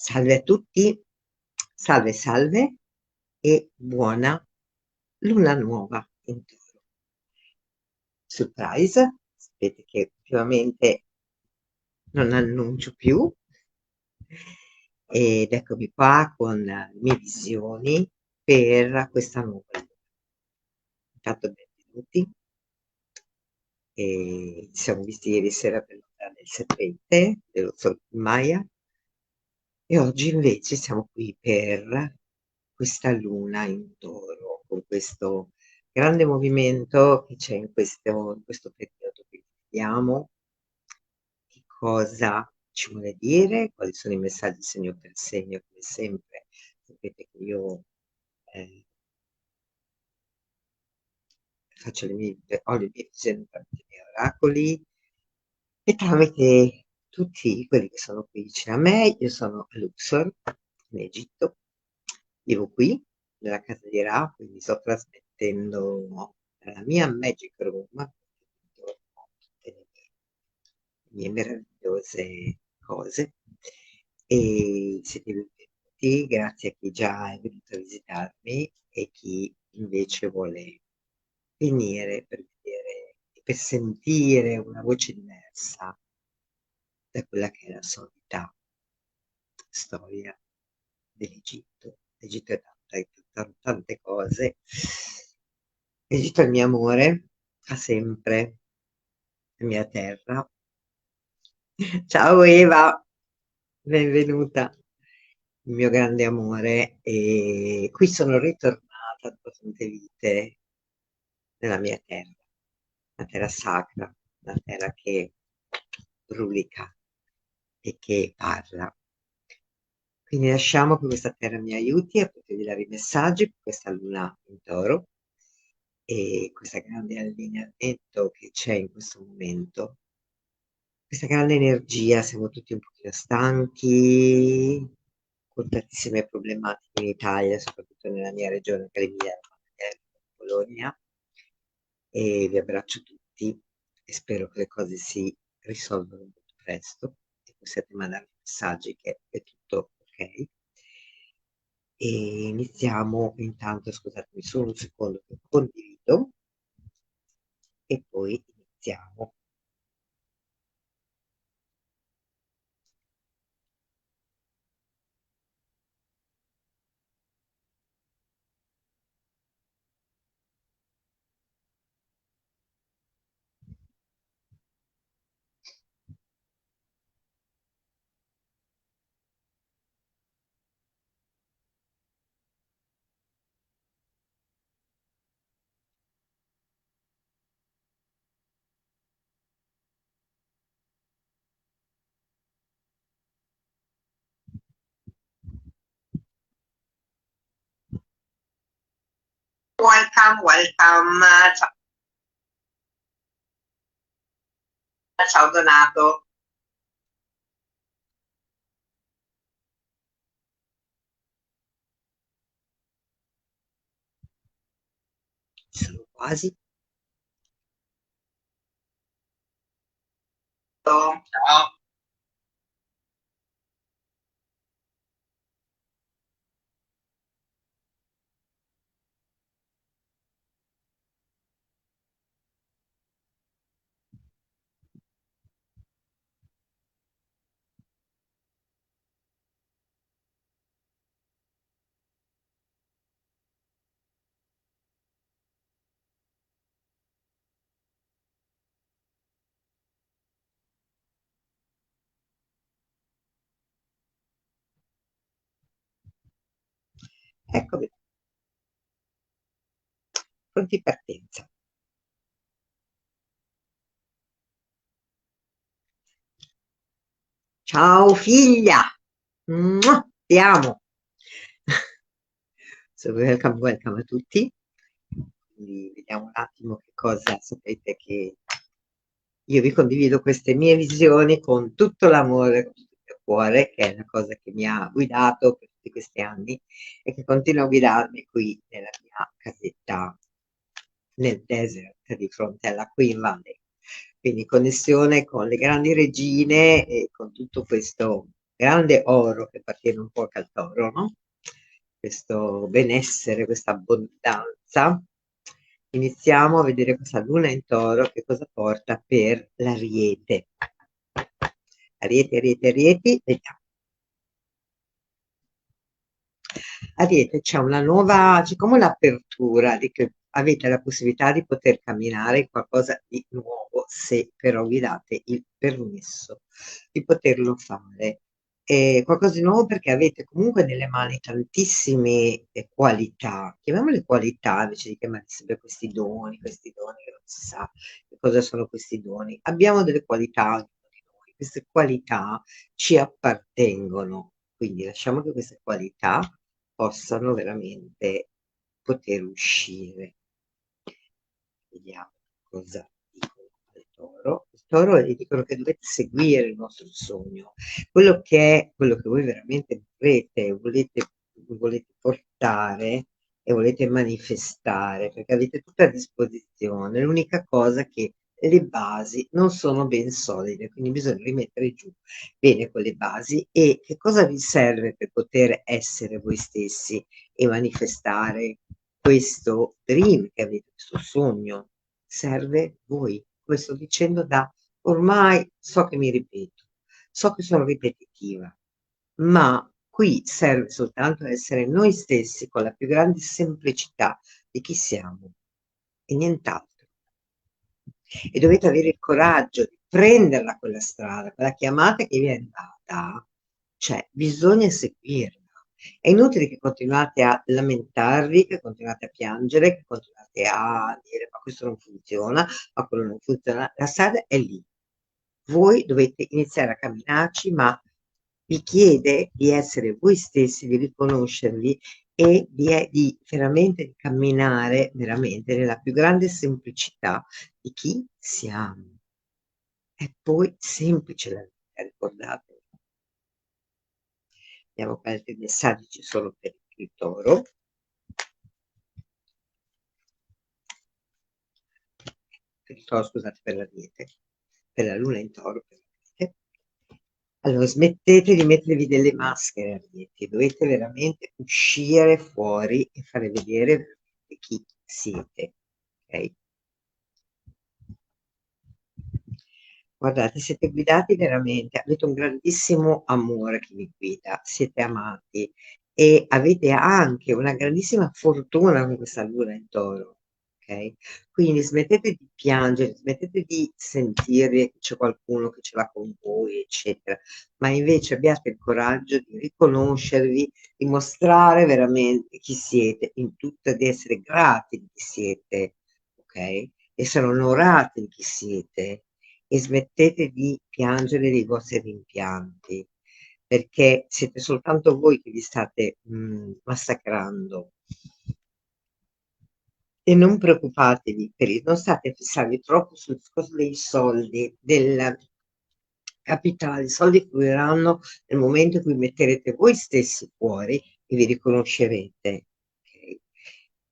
Salve a tutti, salve salve e buona luna nuova in Toro. Surprise, sapete che ultimamente non annuncio più ed eccomi qua con le mie visioni per questa nuova luna. Intanto benvenuti. Ci siamo visti ieri sera per l'ora del serpente, dello Sol Maya, e oggi invece siamo qui per questa luna in Toro, con questo grande movimento che c'è in questo periodo. Quindi vediamo che cosa ci vuole dire, quali sono i messaggi segno per segno, come sempre. Sapete che io eh, ho le mie visioni tramite i miei oracoli e tramite tutti quelli che sono qui vicino a me. Io sono a Luxor, in Egitto, vivo qui, nella casa di Ra, quindi sto trasmettendo dalla mia Magic Room tutte le mie meravigliose cose. E siete benvenuti, grazie a chi già è venuto a visitarmi e chi invece vuole venire per vedere e per sentire una voce diversa da quella che è la solita storia dell'Egitto. L'Egitto è tante cose. L'Egitto è il mio amore, da sempre, la mia terra. Ciao Eva, benvenuta, il mio grande amore. E qui sono ritornata dopo tante vite nella mia terra, la terra sacra, la terra che brulica e che parla. Quindi lasciamo che questa terra mi aiuti a potervi dare i messaggi per questa luna in Toro e questo grande allineamento che c'è in questo momento. Questa grande energia, siamo tutti un pochino stanchi, con tantissime problematiche in Italia, soprattutto nella mia regione, che è l'Emilia Bologna, e vi abbraccio tutti e spero che le cose si risolvano molto presto e possiate mandare messaggi che è tutto ok. E iniziamo intanto, scusatemi solo un secondo che condivido e poi iniziamo. Welcome, welcome. Ciao, ciao Donato. Ci sono quasi. Ciao. Eccomi, pronti partenza. Ciao figlia. Mua, ti amo. So, welcome, welcome a tutti. Quindi vediamo un attimo che cosa sapete che io vi condivido queste mie visioni con tutto l'amore, con tutto il mio cuore, che è la cosa che mi ha guidato per tutti questi anni e che continua a guidarmi qui nella mia casetta nel desert di fronte alla Queen Valley. Quindi connessione con le grandi regine e con tutto questo grande oro che appartiene un po' al toro, no? Questo benessere, questa abbondanza. Iniziamo a vedere questa luna in toro che cosa porta per l'Ariete. Ariete, Ariete, Arieti, vediamo. Ariete, c'è una nuova, c'è come un'apertura di che avete la possibilità di poter camminare in qualcosa di nuovo se però vi date il permesso di poterlo fare. Qualcosa di nuovo perché avete comunque nelle mani tantissime qualità, chiamiamole qualità invece di chiamare sempre questi doni che non si sa che cosa sono questi doni. Abbiamo delle qualità ognuno di noi, queste qualità ci appartengono, quindi lasciamo che queste qualità possano veramente poter uscire. Vediamo cosa dicono al toro. Il toro gli dicono che dovete seguire il vostro sogno, quello che è, quello che voi veramente volete portare e volete manifestare, perché avete tutto a disposizione. L'unica cosa che le basi non sono ben solide, quindi bisogna rimettere giù bene quelle basi. E che cosa vi serve per poter essere voi stessi e manifestare questo dream che avete, questo sogno? Serve voi, come sto dicendo da ormai, so che mi ripeto, so che sono ripetitiva, ma qui serve soltanto essere noi stessi con la più grande semplicità di chi siamo e nient'altro. E dovete avere il coraggio di prenderla quella strada, quella chiamata che vi è data, cioè bisogna seguirla. È inutile che continuate a lamentarvi, che continuate a piangere, che continuate a dire ma questo non funziona, ma quello non funziona. La strada è lì. Voi dovete iniziare a camminarci, ma vi chiede di essere voi stessi, di riconoscervi e di veramente di camminare veramente nella più grande semplicità di chi siamo. È poi semplice la vita, ricordate. Vediamo quali altri messaggi ci sono per il toro. Per il toro, scusate, per l'Ariete, per la luna in toro, per l'Ariete. Allora, smettete di mettervi delle maschere, Ariete, dovete veramente uscire fuori e fare vedere veramente chi siete, ok? Guardate, siete guidati veramente, avete un grandissimo amore che vi guida, siete amati e avete anche una grandissima fortuna con questa luna in toro, ok? Quindi smettete di piangere, smettete di sentire che c'è qualcuno che ce l'ha con voi, eccetera, ma invece abbiate il coraggio di riconoscervi, di mostrare veramente chi siete, in tutto, di essere grati di chi siete, ok? Essere onorati di chi siete e smettete di piangere dei vostri rimpianti, perché siete soltanto voi che vi state massacrando. E non preoccupatevi, non state a fissarvi troppo sul discorso dei soldi, del capitale, i soldi fluiranno nel momento in cui metterete voi stessi fuori e vi riconoscerete. Ok?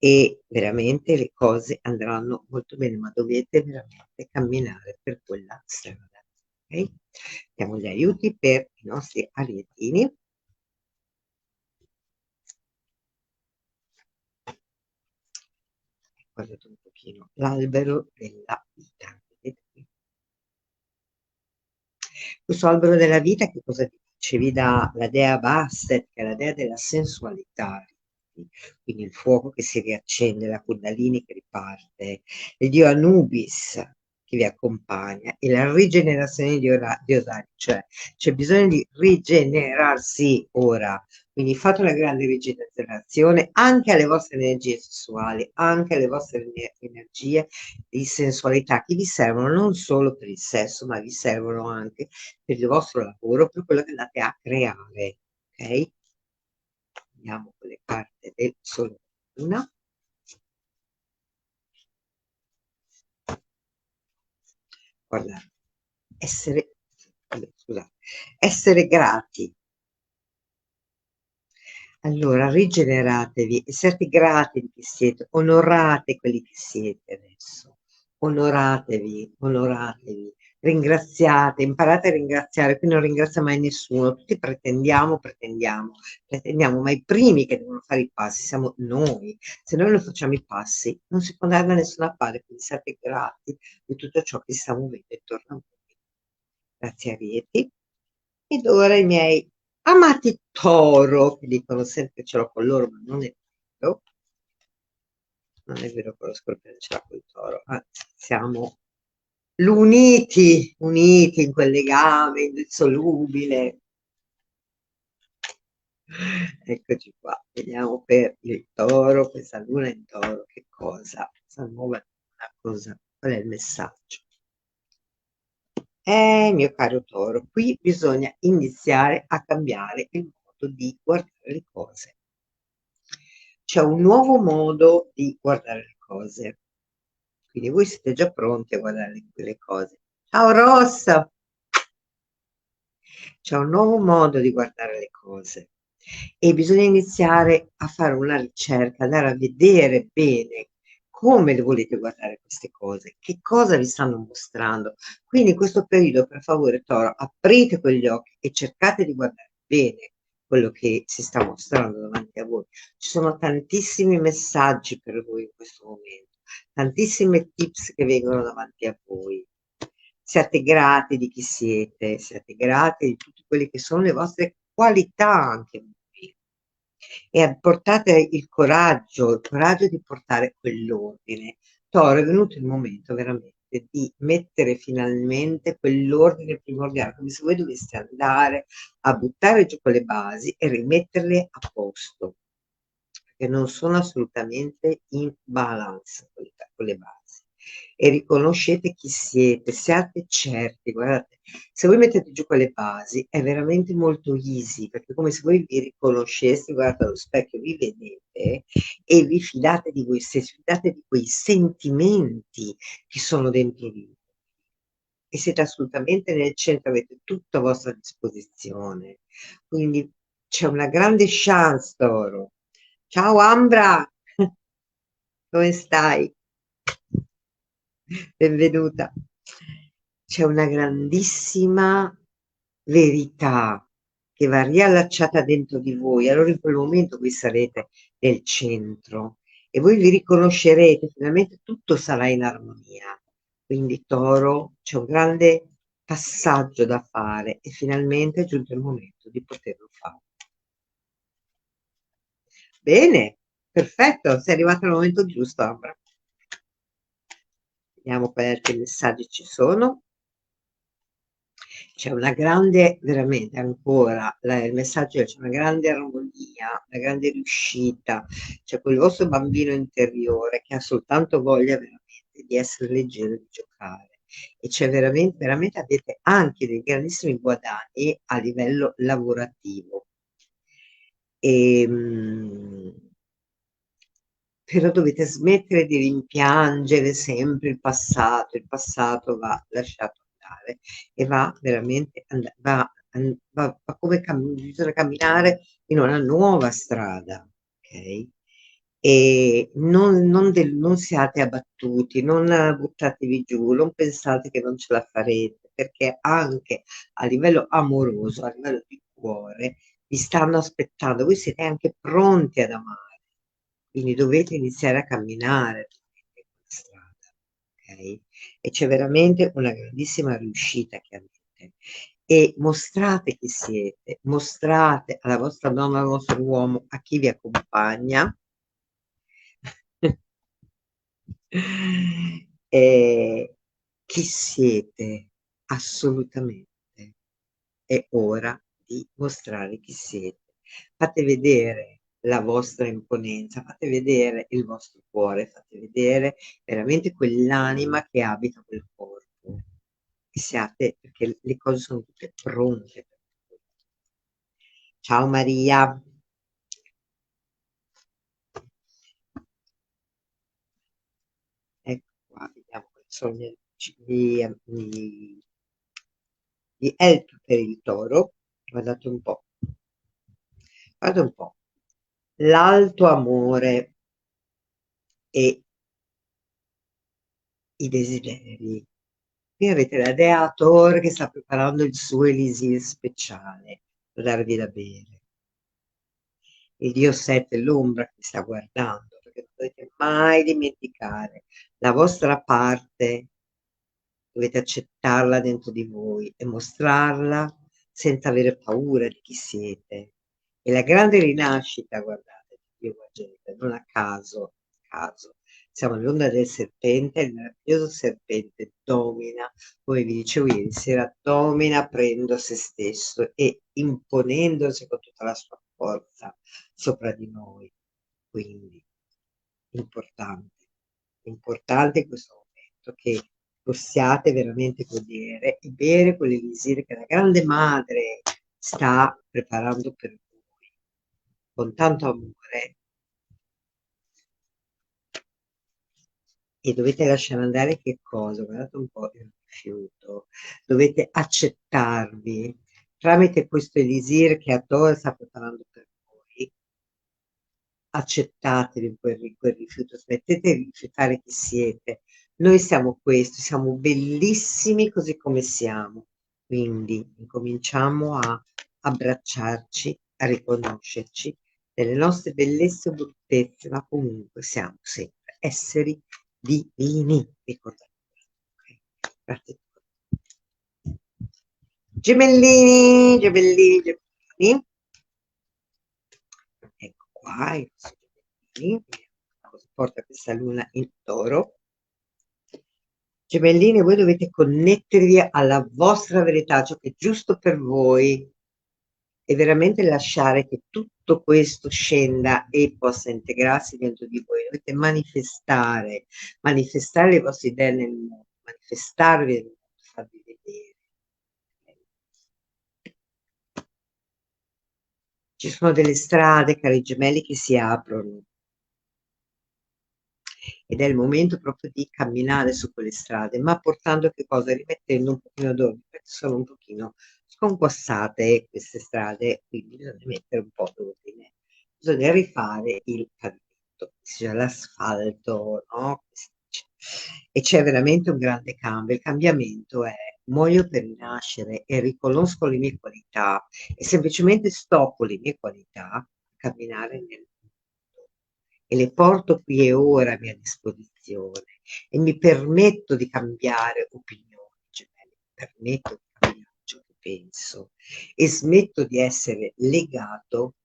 E veramente le cose andranno molto bene, ma dovete veramente camminare per quella strada. Ok? Diamo gli aiuti per i nostri arietini. Guardate un pochino l'albero della vita. Vedete qui? Questo albero della vita che cosa dice? Vi dà la dea Bastet, che è la dea della sensualità, quindi il fuoco che si riaccende, la Kundalini che riparte, il dio Anubis che vi accompagna e la rigenerazione di Osari, cioè c'è bisogno di rigenerarsi ora. Quindi fate una grande rigenerazione anche alle vostre energie sessuali, anche alle vostre energie di sensualità che vi servono non solo per il sesso, ma vi servono anche per il vostro lavoro, per quello che andate a creare. Ok? Andiamo con le carte del Sole e della Luna. Guardate, essere, scusate, essere grati. Allora, rigeneratevi e siate grati di chi siete, onorate quelli che siete adesso. Onoratevi, onoratevi, ringraziate, imparate a ringraziare, qui non ringrazia mai nessuno, tutti pretendiamo, ma i primi che devono fare i passi siamo noi. Se noi non facciamo i passi, non si può andare da nessuna parte, quindi siate grati di tutto ciò che si sta muovendo intorno a voi. Grazie a Rieti. Ed ora i miei amati Toro, che dicono sempre che ce l'ho con loro, ma non è vero. Non è vero che lo Scorpione ce l'ha col Toro, anzi, siamo uniti in quel legame indissolubile. Eccoci qua, vediamo per il Toro, questa luna in Toro, che cosa? Questa nuova luna, cosa? Qual è il messaggio? Mio caro Toro, qui bisogna iniziare a cambiare il modo di guardare le cose. C'è un nuovo modo di guardare le cose. Quindi voi siete già pronti a guardare quelle cose. Ciao Rossa! C'è un nuovo modo di guardare le cose e bisogna iniziare a fare una ricerca, andare a vedere bene come le volete guardare queste cose, che cosa vi stanno mostrando. Quindi in questo periodo, per favore, Toro, aprite quegli occhi e cercate di guardare bene quello che si sta mostrando davanti a voi. Ci sono tantissimi messaggi per voi in questo momento, tantissime tips che vengono davanti a voi. Siate grati di chi siate grati di tutte quelle che sono le vostre qualità anche voi. E portate il coraggio di portare quell'ordine. Toro, è venuto il momento veramente di mettere finalmente quell'ordine primordiale, come se voi doveste andare a buttare giù quelle basi e rimetterle a posto, perché non sono assolutamente in balance quelle basi. E riconoscete chi siete, siate certi, guardate, se voi mettete giù quelle basi è veramente molto easy, perché è come se voi vi riconosceste, guardate allo specchio, vi vedete e vi fidate di voi stessi, fidate di quei sentimenti che sono dentro di voi e siete assolutamente nel centro, avete tutto a vostra disposizione. Quindi c'è una grande chance, Toro. Ciao Ambra, come stai? Benvenuta. C'è una grandissima verità che va riallacciata dentro di voi. Allora in quel momento voi sarete nel centro e voi vi riconoscerete, finalmente tutto sarà in armonia. Quindi Toro, c'è un grande passaggio da fare e finalmente è giunto il momento di poterlo fare. Bene, perfetto, sei arrivato al momento giusto, Ambra. Vediamo quali altri messaggi ci sono. C'è una grande, veramente ancora, il messaggio è c'è una grande armonia, una grande riuscita, c'è quel vostro bambino interiore che ha soltanto voglia veramente di essere leggero e di giocare e c'è veramente, veramente avete anche dei grandissimi guadagni a livello lavorativo. E, però dovete smettere di rimpiangere sempre il passato va lasciato andare e va veramente va come bisogna camminare in una nuova strada, ok? E non siate abbattuti, non buttatevi giù, non pensate che non ce la farete, perché anche a livello amoroso, a livello di cuore, vi stanno aspettando, voi siete anche pronti ad amare, quindi dovete iniziare a camminare in quella strada, ok? E c'è veramente una grandissima riuscita che avete. E mostrate chi siete, mostrate alla vostra donna, al vostro uomo, a chi vi accompagna. Chi siete assolutamente. È ora di mostrare chi siete. Fate vedere la vostra imponenza, fate vedere il vostro cuore, fate vedere veramente quell'anima che abita quel corpo. E siate, perché le cose sono tutte pronte per voi. Ciao Maria. Ecco qua, vediamo quali sono gli help per il toro. Guardate un po'. Guardate un po'. L'alto amore e i desideri. Qui avete la dea Thor che sta preparando il suo elisir speciale per darvi da bere. Il dio Set è l'ombra che vi sta guardando, perché non dovete mai dimenticare la vostra parte, dovete accettarla dentro di voi e mostrarla senza avere paura di chi siete. E la grande rinascita, guardate, io guardate, non a caso, siamo all'onda del serpente, il meraviglioso serpente domina, come vi dicevo ieri sera, domina aprendo se stesso e imponendosi con tutta la sua forza sopra di noi. Quindi, importante, importante in questo momento che possiate veramente godere e bere quell'elisir che la grande madre sta preparando per voi con tanto amore e dovete lasciare andare che cosa? Guardate un po' il rifiuto, dovete accettarvi tramite questo elisir che Adore sta preparando per voi. Accettatevi quel rifiuto, smettete di rifiutare chi siete. Noi siamo questo, siamo bellissimi così come siamo. Quindi incominciamo a abbracciarci, a riconoscerci delle nostre bellezze o bruttezze, ma comunque siamo sempre esseri divini. Ricordate questo, ok? Grazie. Gemellini, gemellini, gemellini. Ecco qua, i nostri gemellini. Vediamo cosa porta questa luna in toro. Gemellini, voi dovete connettervi alla vostra verità, ciò che è giusto per voi e veramente lasciare che tutto questo scenda e possa integrarsi dentro di voi. Dovete manifestare, manifestare le vostre idee nel mondo, manifestarvi nel mondo, farvi vedere. Ci sono delle strade, cari gemelli, che si aprono ed è il momento proprio di camminare su quelle strade, ma portando che cosa? Rimettendo un pochino d'ordine, perché sono un pochino sconquassate queste strade, quindi bisogna mettere un po' d'ordine, bisogna rifare il pavimento, sia l'asfalto, no? E c'è veramente un grande cambio. Il cambiamento è muoio per rinascere e riconosco le mie qualità e semplicemente sto con le mie qualità a camminare nel mondo e le porto qui e ora a mia disposizione e mi permetto di cambiare opinioni, cioè mi permetto di cambiare ciò che penso e smetto di essere legato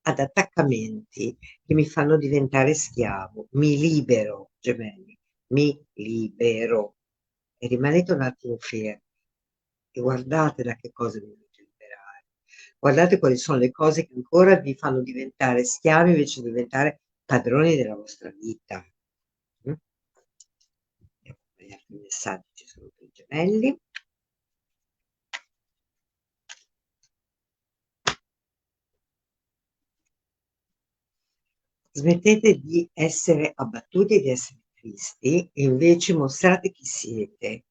ad attaccamenti che mi fanno diventare schiavo. Mi libero, gemelli, mi libero. E rimanete un attimo fermi e guardate da che cosa vi dovete liberare. Guardate quali sono le cose che ancora vi fanno diventare schiavi invece di diventare padroni della vostra vita. Mm? Vediamo quali altri messaggi ci sono per i gemelli. Smettete di essere abbattuti e di essere tristi e invece mostrate chi siete.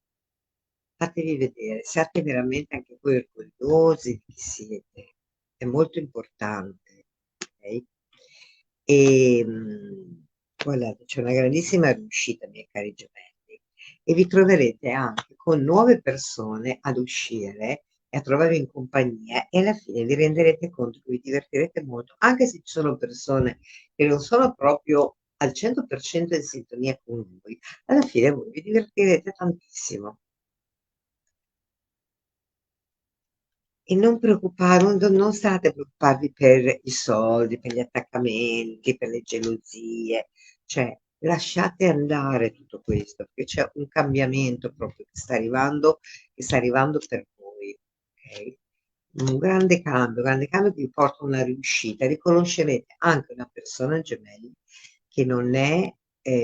Fatevi vedere, siate veramente anche voi orgogliosi di chi siete. È molto importante, ok? E guardate, c'è una grandissima riuscita, miei cari gemelli, e vi troverete anche con nuove persone ad uscire e a trovarvi in compagnia e alla fine vi renderete conto che vi divertirete molto, anche se ci sono persone che non sono proprio al 100% in sintonia con voi, alla fine voi vi divertirete tantissimo. E non non state a preoccuparvi per i soldi, per gli attaccamenti, per le gelosie, cioè lasciate andare tutto questo, perché c'è un cambiamento proprio che sta arrivando per voi, ok? Un grande cambio che vi porta a una riuscita. Riconoscerete anche una persona gemelli che non è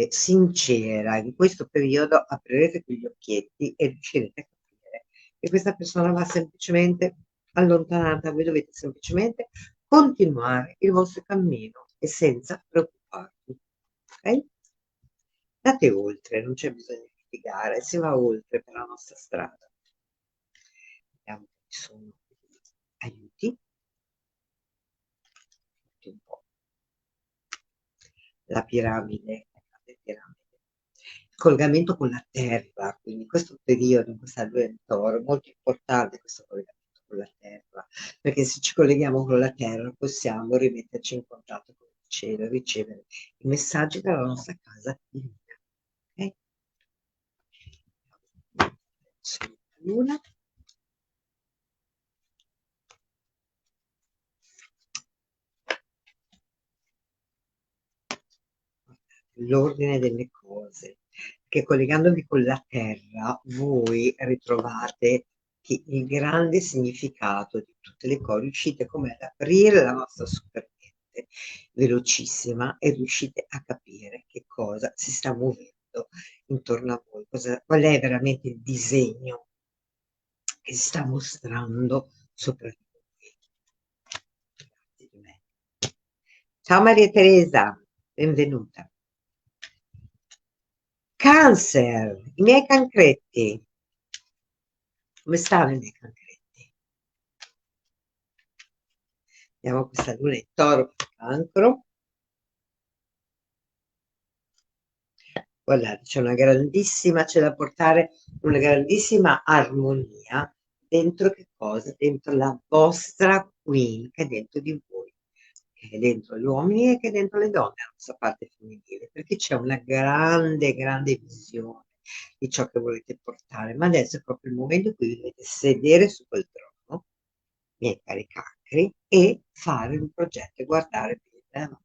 sincera. In questo periodo aprirete quegli occhietti e riuscirete a capire che questa persona va semplicemente allontanata, voi dovete semplicemente continuare il vostro cammino e senza preoccuparvi, ok? Andate oltre, non c'è bisogno di litigare, si va oltre per la nostra strada. Vediamo se ci sono aiuti. Un po'. La piramide, la piramide. collegamento con la terra, quindi questo periodo in questa luna in toro è molto importante questo collegamento con la terra, perché se ci colleghiamo con la terra possiamo rimetterci in contatto con il cielo e ricevere i messaggi dalla nostra casa divina. Ok? Luna. L'ordine delle cose, che collegandovi con la terra voi ritrovate che il grande significato di tutte le cose, riuscite come ad aprire la vostra supermente velocissima e riuscite a capire che cosa si sta muovendo intorno a voi, qual è veramente il disegno che si sta mostrando sopra di voi. Grazie di me. Ciao Maria Teresa, benvenuta. Cancer, i miei cancretti. Come stanno i miei cancretti? Vediamo questa luna in toro per cancro. Guardate, c'è da portare una grandissima armonia dentro che cosa? Dentro la vostra queen che è dentro di voi, che è dentro gli uomini e che è dentro le donne, la nostra parte femminile, perché c'è una grande, grande visione di ciò che volete portare, ma adesso è proprio il momento in cui vi dovete sedere su quel trono, miei cari cancri, e fare un progetto e guardare bene avanti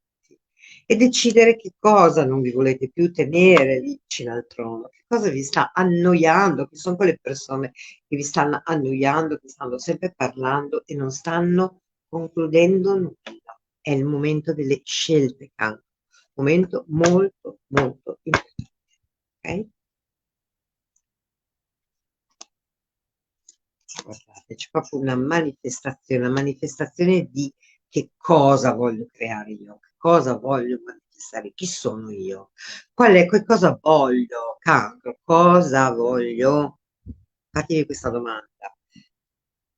e decidere che cosa non vi volete più tenere lì vicino al trono, che cosa vi sta annoiando, che sono quelle persone che vi stanno annoiando, che stanno sempre parlando e non stanno concludendo nulla. È il momento delle scelte, cancro, momento molto molto importante. Ok? Guardate, c'è proprio una manifestazione di che cosa voglio creare io, che cosa voglio manifestare, chi sono io, che cosa voglio, cancro, cosa voglio? Fatevi questa domanda.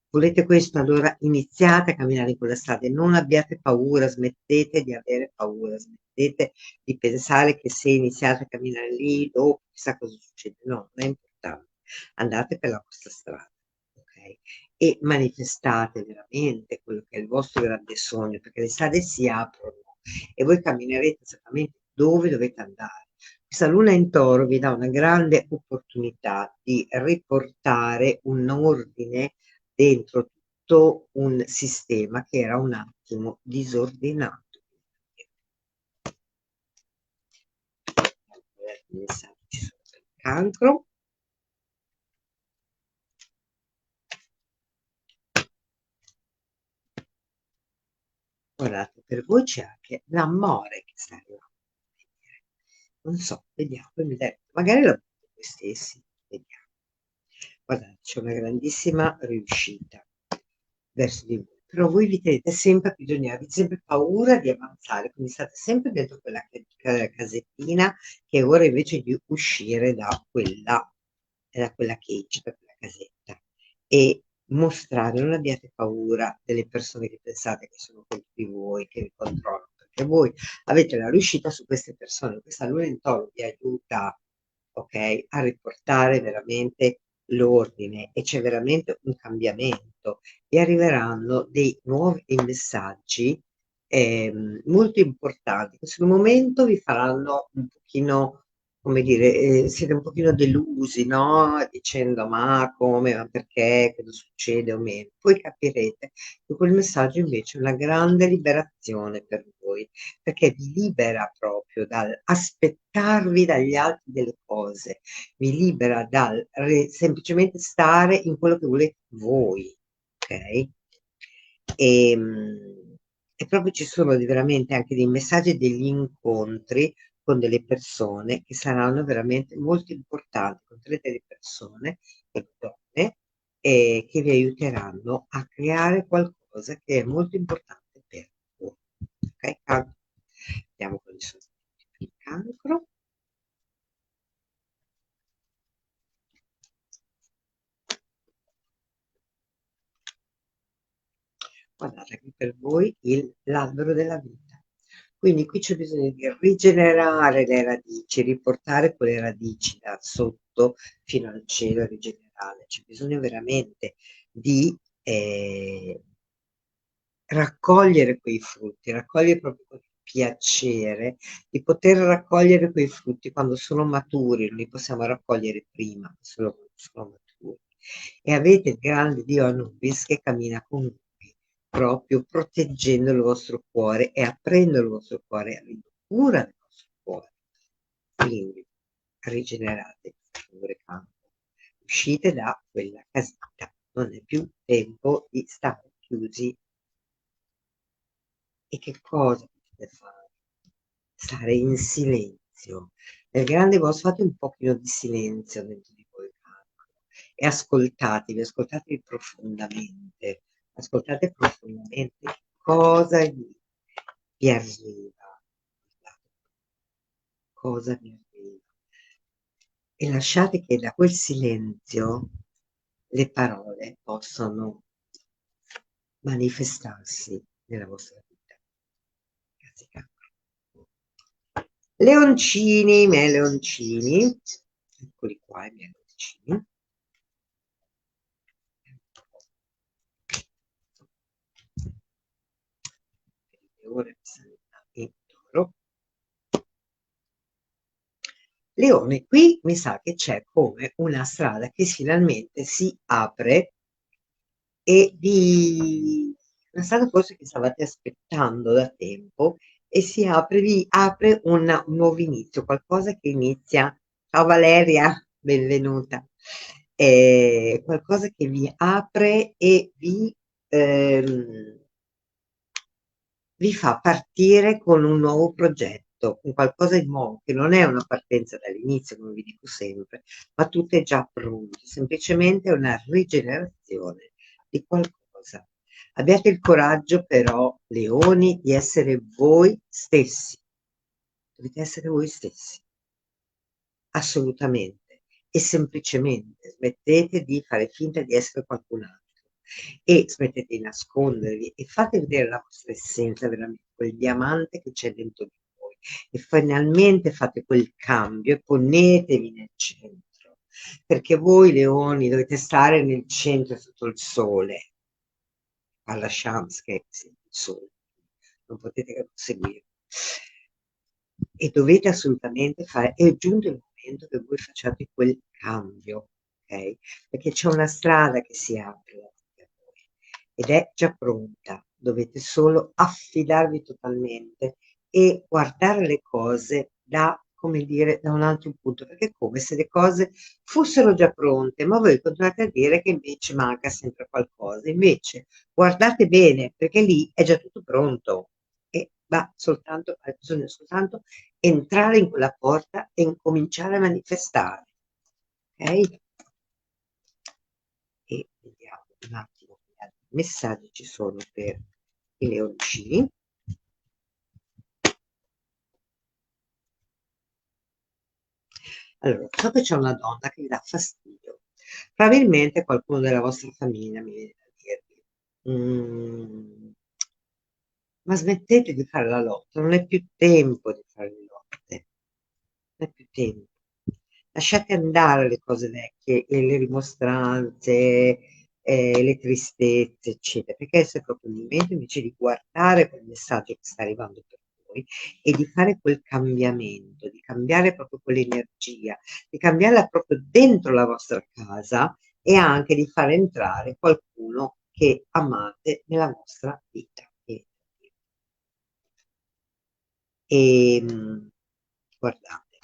Volete questo? Allora iniziate a camminare in quella strada e non abbiate paura, smettete di avere paura, smettete di pensare che se iniziate a camminare lì, dopo chissà cosa succede. No, non è importante. Andate per la vostra strada, ok? E manifestate veramente quello che è il vostro grande sogno, perché le strade si aprono e voi camminerete esattamente dove dovete andare. Questa luna in toro vi dà una grande opportunità di riportare un ordine dentro tutto un sistema che era un attimo disordinato. Messaggi sul cancro. Guardate, per voi c'è anche l'amore che sta arrivando. Non so, vediamo, poi magari lo dite voi stessi, vediamo. Guardate, c'è una grandissima riuscita verso di voi, però voi vi tenete sempre a prigionieri, avete sempre paura di avanzare, quindi state sempre dentro quella casettina che ora invece di uscire da quella cage, da quella casetta e mostrare, non abbiate paura delle persone che pensate che sono contro di voi, che vi controllano, perché voi avete la riuscita su queste persone, questa luna in toro vi aiuta, ok, a riportare veramente l'ordine e c'è veramente un cambiamento e arriveranno dei nuovi messaggi molto importanti. In questo momento vi faranno un pochino, come dire, siete un pochino delusi, no? Dicendo ma come, ma perché, cosa succede o meno. Poi capirete che quel messaggio invece è una grande liberazione per voi, perché vi libera proprio dal aspettarvi dagli altri delle cose, vi libera dal semplicemente stare in quello che volete voi, ok? E, e proprio ci sono veramente anche dei messaggi e degli incontri con delle persone che saranno veramente molto importanti, con delle persone, delle donne, che vi aiuteranno a creare qualcosa che è molto importante per voi. Ok? Andiamo con i soggetti per il cancro. Guardate qui per voi l'albero della vita. Quindi qui c'è bisogno di rigenerare le radici, riportare quelle radici da sotto fino al cielo e rigenerare. C'è bisogno veramente di raccogliere quei frutti, raccogliere proprio con piacere, di poter raccogliere quei frutti quando sono maturi, non li possiamo raccogliere prima, solo quando sono maturi. E avete il grande Dio Anubis che cammina con voi, proprio proteggendo il vostro cuore e aprendo il vostro cuore, avendo cura del vostro cuore. Quindi rigenerate il vostro campo, uscite da quella casetta, non è più tempo di stare chiusi. E che cosa potete fare? Stare in silenzio. Nel grande vostro fate un pochino di silenzio dentro di voi e ascoltatevi ascoltate profondamente cosa vi arriva, cosa vi arriva. E lasciate che da quel silenzio le parole possano manifestarsi nella vostra vita. Grazie, Carlo. Leoncini, i miei leoncini, eccoli qua i miei leoncini. Leone, e toro. Leone, qui mi sa che c'è come una strada che finalmente si apre e di una strada forse che stavate aspettando da tempo e vi apre un nuovo inizio, qualcosa che inizia. Ciao Valeria, benvenuta. Qualcosa che vi apre e vi fa partire con un nuovo progetto, con qualcosa di nuovo, che non è una partenza dall'inizio, come vi dico sempre, ma tutto è già pronto, semplicemente è una rigenerazione di qualcosa. Abbiate il coraggio però, leoni, di essere voi stessi. Dovete essere voi stessi, assolutamente. E semplicemente smettete di fare finta di essere qualcun altro e smettete di nascondervi e fate vedere la vostra essenza, veramente quel diamante che c'è dentro di voi e finalmente fate quel cambio e ponetevi nel centro, perché voi leoni dovete stare nel centro sotto il sole, alla chance che sia il sole, non potete che seguire. E dovete assolutamente fare, è giunto il momento che voi facciate quel cambio, ok? Perché c'è una strada che si apre davanti a voi ed è già pronta, dovete solo affidarvi totalmente e guardare le cose da, come dire, da un altro punto, perché è come se le cose fossero già pronte, ma voi continuate a dire che invece manca sempre qualcosa. Invece guardate bene, perché lì è già tutto pronto e va soltanto, hai bisogno soltanto entrare in quella porta e incominciare a manifestare. Ok? E vediamo un attimo che altri messaggi ci sono per i leoncini. Allora, so che c'è una donna che vi dà fastidio. Probabilmente qualcuno della vostra famiglia mi viene da dirvi. Ma smettete di fare la lotta, non è più tempo di fare le lotte, non è più tempo. Lasciate andare le cose vecchie e le rimostranze, le tristezze, eccetera, perché adesso è proprio il momento invece di guardare quel messaggio che sta arrivando per voi e di fare quel cambiamento, di cambiare proprio quell'energia, di cambiarla proprio dentro la vostra casa e anche di far entrare qualcuno che amate nella vostra vita. Guardate,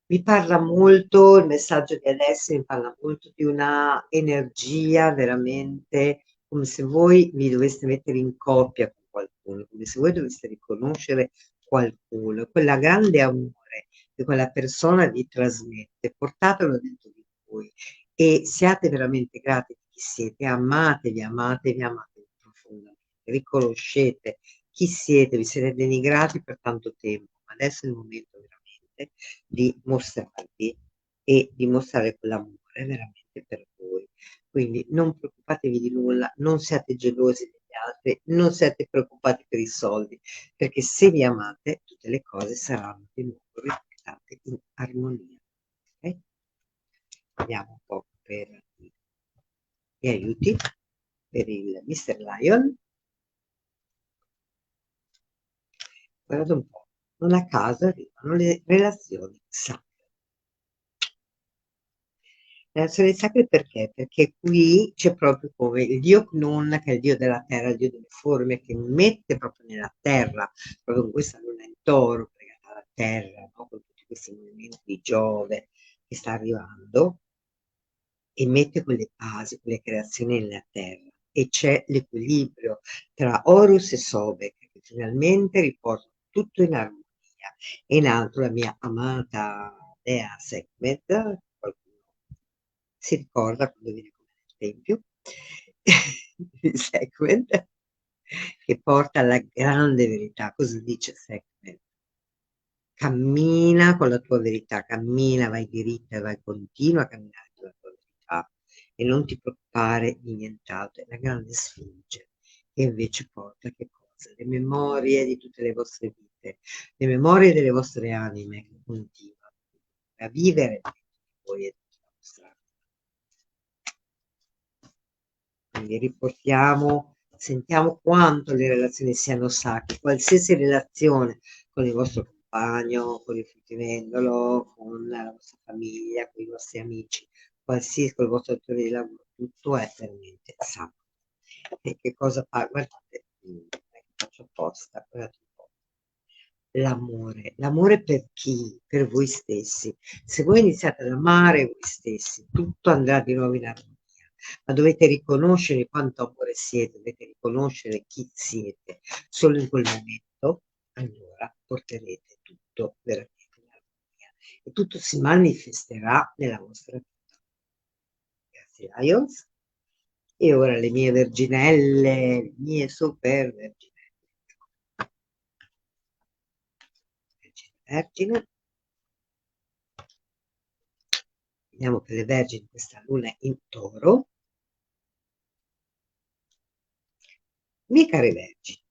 mi parla molto, il messaggio di adesso mi parla molto di una energia veramente come se voi vi doveste mettere in coppia con qualcuno, come se voi doveste riconoscere qualcuno, quella grande amore che quella persona vi trasmette, portatelo dentro di voi e siate veramente grati di chi siete, amatevi, amatevi profondamente, riconoscete chi siete, vi siete denigrati per tanto tempo, ma adesso è il momento veramente di mostrarvi e di mostrare quell'amore veramente per voi. Quindi non preoccupatevi di nulla, non siate gelosi degli altri, non siate preoccupati per i soldi, perché se vi amate tutte le cose saranno di nuovo riportate in armonia. Ok? Vediamo un po' per gli aiuti per il Mr. Lion. Guardate un po', non a caso arrivano le relazioni sacre. Relazioni sacre perché? Perché qui c'è proprio come il dio Knun, che è il dio della terra, il dio delle forme, che mette proprio nella terra, proprio con questa luna in toro, legata alla terra, no? Con tutti questi movimenti di Giove che sta arrivando, e mette quelle basi, quelle creazioni nella terra. E c'è l'equilibrio tra Horus e Sobek, che finalmente riporta tutto in armonia. E in alto la mia amata Dea Sekhmet, qualcuno si ricorda quando viene come nel tempio, di Sekhmet, che porta alla grande verità, cosa dice Sekhmet? Cammina con la tua verità, cammina, vai diritta, vai, continua a camminare con la tua verità e non ti preoccupare di nient'altro. È la grande sfinge che invece porta che cosa? Le memorie di tutte le vostre vite, le memorie delle vostre anime che continuano a vivere dentro di voi e dentro la vostra anima. Quindi riportiamo, sentiamo quanto le relazioni siano sacre, qualsiasi relazione con il vostro compagno, con il fruttivendolo, con la vostra famiglia, con i vostri amici, qualsiasi, con il vostro datore di lavoro, tutto è veramente sacro. E che cosa fa? Guardate, faccio apposta, guardate un po'. L'amore per chi? Per voi stessi. Se voi iniziate ad amare voi stessi, tutto andrà di nuovo in armonia, ma dovete riconoscere quanto amore siete, dovete riconoscere chi siete. Solo in quel momento, allora, porterete tutto veramente in armonia e tutto si manifesterà nella vostra vita. Grazie, Lions. E ora le mie verginelle, le mie super verginelle. Vergine. Vediamo che le vergini, questa luna è in toro. Miei cari vergini,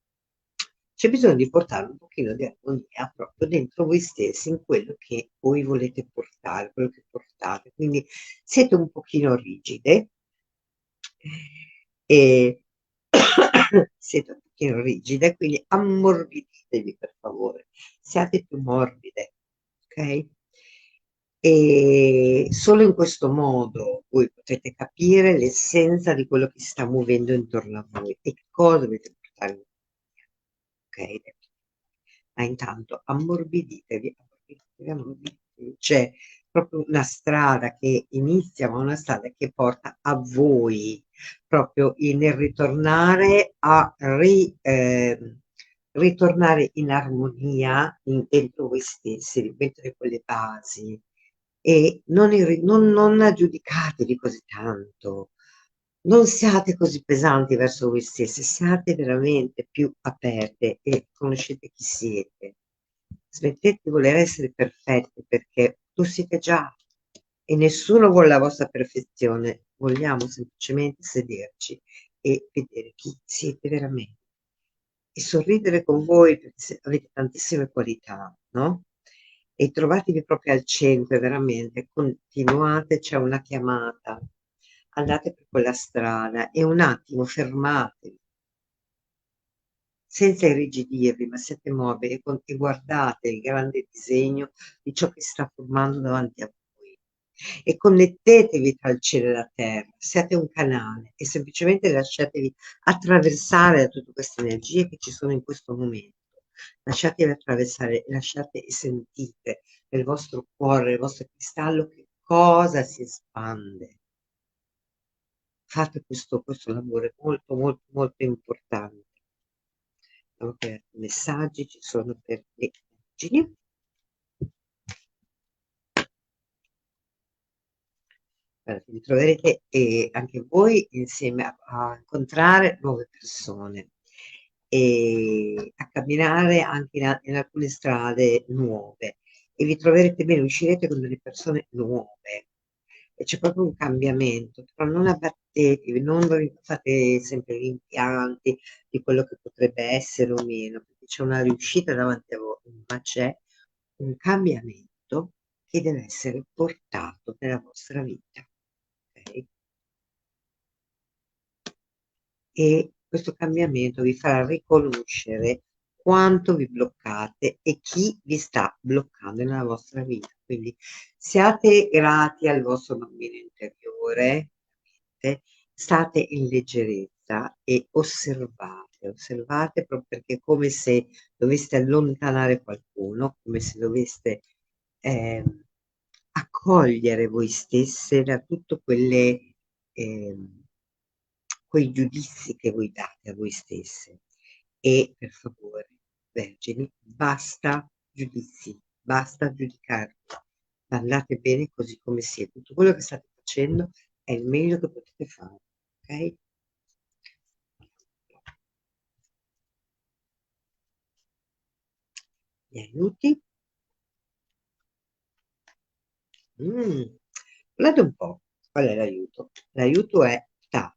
c'è bisogno di portare un pochino di armonia proprio dentro voi stessi, in quello che voi volete portare, quello che portate. Quindi siete un pochino rigide e siete un pochino rigide, quindi ammorbiditevi per favore, siate più morbide, ok? E solo in questo modo voi potrete capire l'essenza di quello che si sta muovendo intorno a voi e che cosa dovete portare in via. Ok? Ma intanto ammorbiditevi, ammorbiditevi, ammorbiditevi. C'è proprio una strada che inizia, ma una strada che porta a voi, proprio nel ritornare ritornare in armonia dentro voi stessi, rimettere quelle basi e non giudicatevi così tanto, non siate così pesanti verso voi stessi, siate veramente più aperte e conoscete chi siete. Smettete di voler essere perfette perché lo siete già e nessuno vuole la vostra perfezione, vogliamo semplicemente sederci e vedere chi siete veramente e sorridere con voi perché avete tantissime qualità, no? E trovatevi proprio al centro, veramente, continuate, c'è una chiamata, andate per quella strada e un attimo fermatevi, senza irrigidirvi, ma siate mobili e guardate il grande disegno di ciò che si sta formando davanti a voi e connettetevi tra il cielo e la terra, siate un canale e semplicemente lasciatevi attraversare da tutte queste energie che ci sono in questo momento. Lasciatevi attraversare, lasciate e sentite nel vostro cuore, nel vostro cristallo che cosa si espande. Fate questo lavoro, è molto, molto, molto importante. Vediamo che messaggi ci sono per le vergini. Vi troverete anche voi insieme a incontrare nuove persone e a camminare anche in alcune strade nuove e vi troverete bene, uscirete con delle persone nuove, e c'è proprio un cambiamento, però non abbattetevi, non fate sempre gli impianti di quello che potrebbe essere o meno, perché c'è una riuscita davanti a voi, ma c'è un cambiamento che deve essere portato nella vostra vita, ok? E questo cambiamento vi farà riconoscere quanto vi bloccate e chi vi sta bloccando nella vostra vita. Quindi siate grati al vostro bambino interiore, state in leggerezza e osservate, osservate proprio perché è come se doveste allontanare qualcuno, come se doveste accogliere voi stesse da tutto quelle quei giudizi che voi date a voi stesse. E per favore, vergini, basta giudizi, basta giudicarvi. Andate bene così come siete. Tutto quello che state facendo è il meglio che potete fare, ok? Gli aiuti. Guardate un po', qual è l'aiuto? L'aiuto è Ta,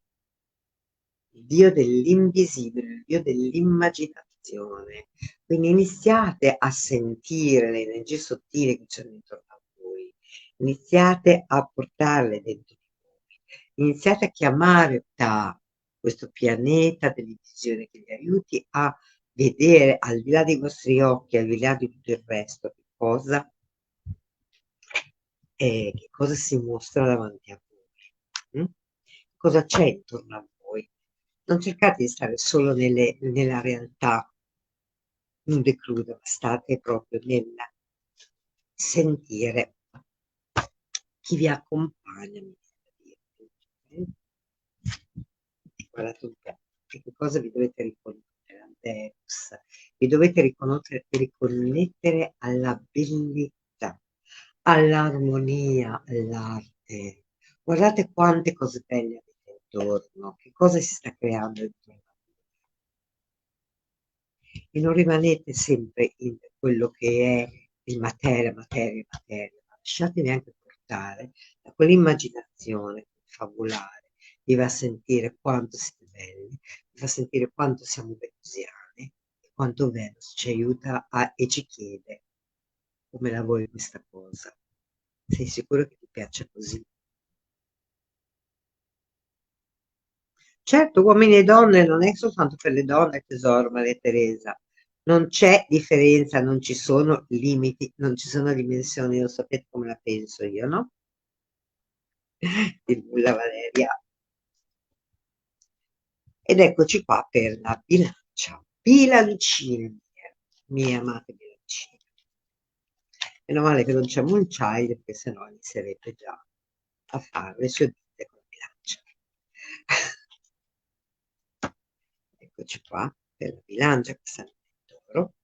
il dio dell'invisibile, il dio dell'immaginazione. Quindi iniziate a sentire le energie sottili che c'è intorno a voi, iniziate a portarle dentro di voi, iniziate a chiamare Ta, questo pianeta dell'invisione che vi aiuti a vedere al di là dei vostri occhi, al di là di tutto il resto, che cosa si mostra davanti a voi, cosa c'è intorno a voi. Non cercate di stare solo nella realtà nuda e cruda, ma state proprio nel sentire chi vi accompagna, mi viene da dirvi. Guardate un po', che cosa vi dovete riconnettere al Deus, vi dovete riconnettere alla bellezza, all'armonia, all'arte. Guardate quante cose belle avete intorno, che cosa si sta creando intorno a voi. E non rimanete sempre in quello che è il materia, materia, materia, ma lasciatevi anche portare da quell'immaginazione fabulare, vi fa sentire quanto siete belli, vi fa sentire quanto siamo venusiani e quanto Venus ci aiuta e ci chiede come la vuoi questa cosa. Sei sicuro che ti piaccia così? Certo, uomini e donne non è soltanto per le donne, tesoro, Maria Teresa. Non c'è differenza, non ci sono limiti, non ci sono dimensioni, lo sapete come la penso io, no? Di nulla, Valeria. Ed eccoci qua per la bilancia. Bilancine mie amate bilancine. Meno male che non c'è Moonchild, perché sennò inizierebbe già a fare le sue vite con la bilancia. Eccoci qua per la bilancia, questa è toro.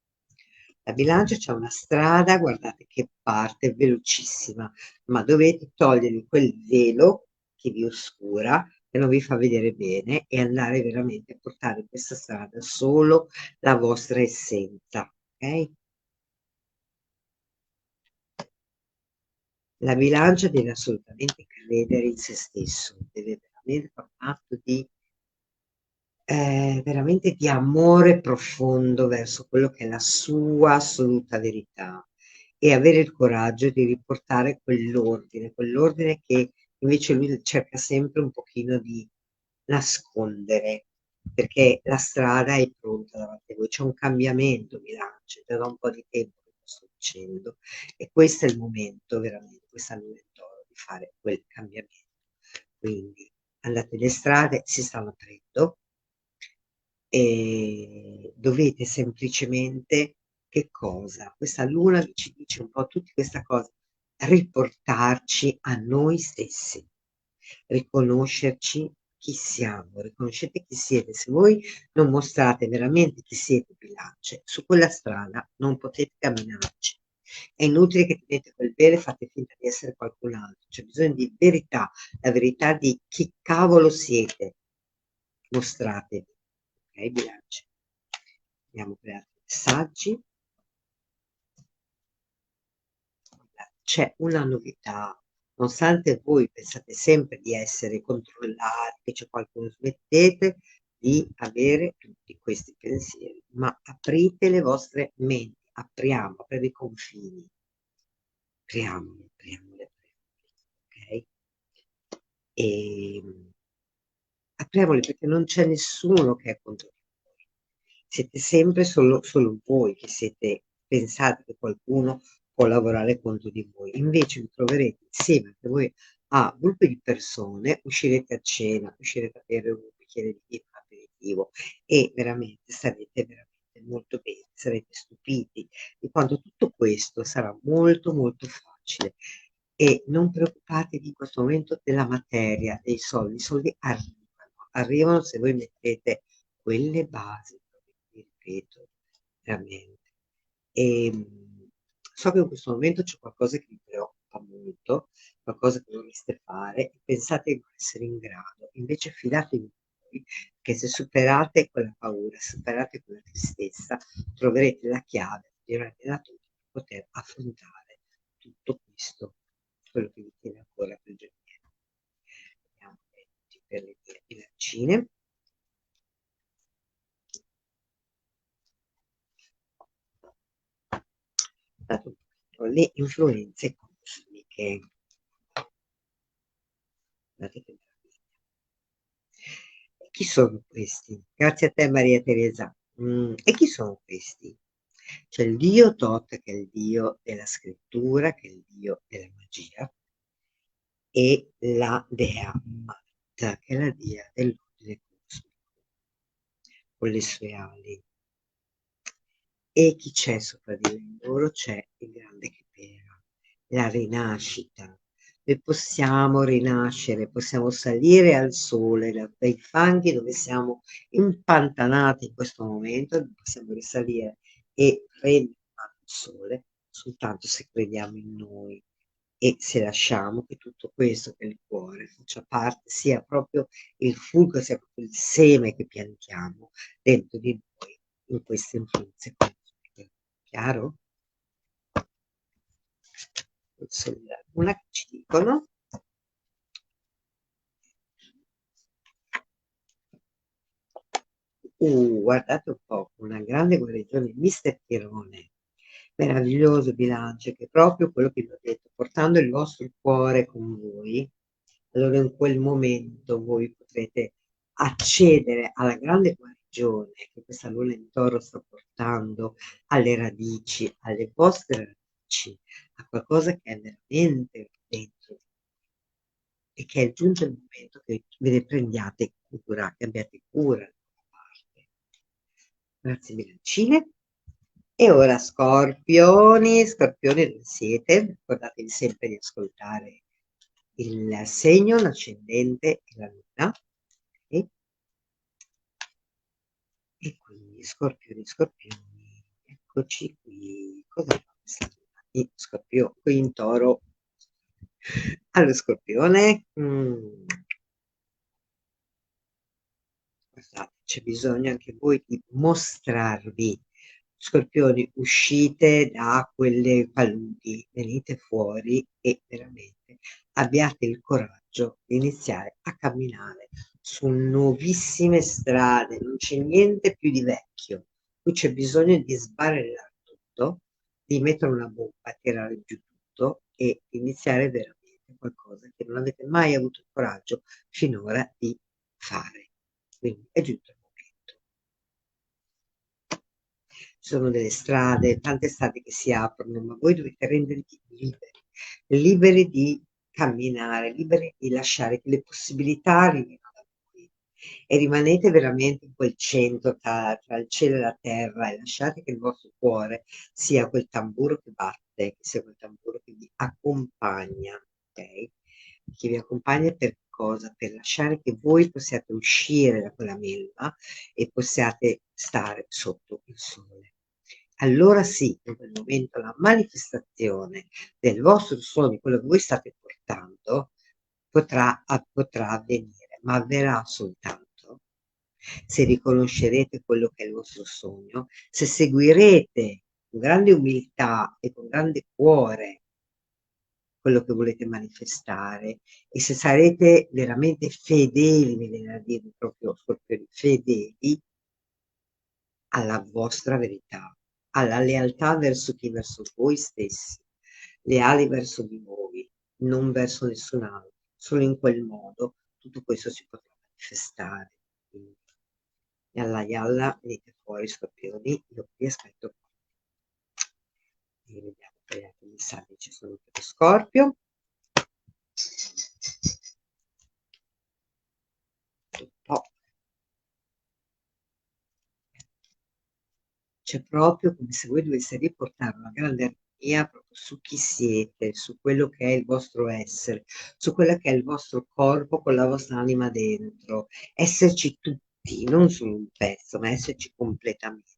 La bilancia c'è una strada, guardate che parte velocissima, ma dovete togliervi quel velo che vi oscura, che non vi fa vedere bene e andare veramente a portare in questa strada solo la vostra essenza, ok? La bilancia deve assolutamente credere in se stesso, deve veramente fare un atto di veramente di amore profondo verso quello che è la sua assoluta verità e avere il coraggio di riportare quell'ordine che invece lui cerca sempre un pochino di nascondere, perché la strada è pronta davanti a voi, c'è un cambiamento, Bilancia, già da un po' di tempo che lo sto dicendo, e questo è il momento veramente, questa è il momento di fare quel cambiamento. Quindi andate le strade, si stanno aprendo e dovete semplicemente che cosa? Questa luna ci dice un po' tutti questa cosa, riportarci a noi stessi, riconoscerci chi siamo, riconoscete chi siete. Se voi non mostrate veramente chi siete, Bilance, su quella strada non potete camminarci. È inutile che tenete quel velo e fate finta di essere qualcun altro. C'è bisogno di verità, la verità di chi cavolo siete. Mostratevi, ok, Bilance? Andiamo per altri messaggi. C'è una novità nonostante voi pensate sempre di essere controllati, che c'è qualcuno, smettete di avere tutti questi pensieri, ma aprite le vostre menti, apriamo i confini, apriamole, ok? E apriamoli perché non c'è nessuno che è contro di voi. Siete sempre solo voi che siete, pensate che qualcuno può lavorare contro di voi. Invece vi troverete insieme anche voi a gruppi di persone, uscirete a cena, uscirete a bere un bicchiere di vino, un aperitivo e veramente starete veramente molto bene, sarete stupiti di quanto tutto questo sarà molto facile. E non preoccupatevi in questo momento della materia, dei soldi. I soldi arrivano se voi mettete quelle basi, vi ripeto, veramente. E so che in questo momento c'è qualcosa che vi preoccupa molto, qualcosa che dovreste fare, e pensate di non essere in grado. Invece fidatevi di voi, che se superate quella paura, superate quella tristezza, troverete la chiave di allenatore per poter affrontare tutto questo, quello che vi tiene ancora prigionieri. Vediamo per le mie bilancine. Dato un pochino le influenze cosmiche. Guardate che meraviglia. E chi sono questi? Grazie a te Maria Teresa. E chi sono questi? C'è il dio Tot, che è il dio della scrittura, che è il dio della magia, e la dea Mat, che è la dea dell'ordine cosmico, con le sue ali. E chi c'è sopra di loro? C'è il grande Chipera, la rinascita. Noi possiamo rinascere, possiamo salire al sole dai fanghi dove siamo impantanati in questo momento, possiamo risalire e prendere il sole soltanto se crediamo in noi e se lasciamo che tutto questo, che il cuore faccia parte, sia proprio il fulcro, sia proprio il seme che piantiamo dentro di noi in queste influenze cosmiche. Chiaro? Una che ci dicono guardate un po', una grande guarigione, Mister Tirone, meraviglioso bilancio, che è proprio quello che vi ho detto, portando il vostro cuore con voi, allora in quel momento voi potrete accedere alla grande guarigione che questa luna in toro sta portando alle radici, alle vostre radici, a qualcosa che è veramente dentro e che è giunto il momento che ve ne prendiate cura, che abbiate cura da parte. Grazie bilancine. E ora scorpioni, scorpioni dove siete? Ricordatevi sempre di ascoltare il segno, l'ascendente e la luna. E, e quindi scorpioni, eccoci qui. Cosa fa questa luna? Scorpione, qui in toro. Allo scorpione, guardate, c'è bisogno anche voi di mostrarvi. Scorpioni, uscite da quelle paludi, venite fuori e veramente abbiate il coraggio di iniziare a camminare su nuovissime strade, non c'è niente più di vecchio, qui c'è bisogno di sbarellare tutto, di mettere una bomba, tirare giù tutto e iniziare veramente qualcosa che non avete mai avuto il coraggio finora di fare. Quindi è giunto il momento. Ci sono delle strade, tante strade che si aprono, ma voi dovete rendervi liberi di camminare, liberi di lasciare che le possibilità arrivino da voi e rimanete veramente in quel centro tra il cielo e la terra e lasciate che il vostro cuore sia quel tamburo che batte, che sia quel tamburo che vi accompagna, ok? Che vi accompagna per cosa? Per lasciare che voi possiate uscire da quella melma e possiate stare sotto il sole. Allora sì, in quel momento la manifestazione del vostro sogno, quello che voi state portando, potrà avvenire, ma avverrà soltanto se riconoscerete quello che è il vostro sogno, se seguirete con grande umiltà e con grande cuore quello che volete manifestare e se sarete veramente fedeli, mi viene a dire proprio scorpioni, fedeli alla vostra verità, alla lealtà verso chi? Verso voi stessi, leali verso di voi, non verso nessun altro. Solo in quel modo tutto questo si potrà manifestare. Quindi, yalla yalla, venite fuori scorpioni, io vi aspetto qua. E vediamo che altri messaggi ci sono per lo Scorpio. Oh. C'è proprio come se voi doveste riportare una grande armonia proprio su chi siete, su quello che è il vostro essere, su quello che è il vostro corpo con la vostra anima dentro, esserci tutti, non solo un pezzo, ma esserci completamente.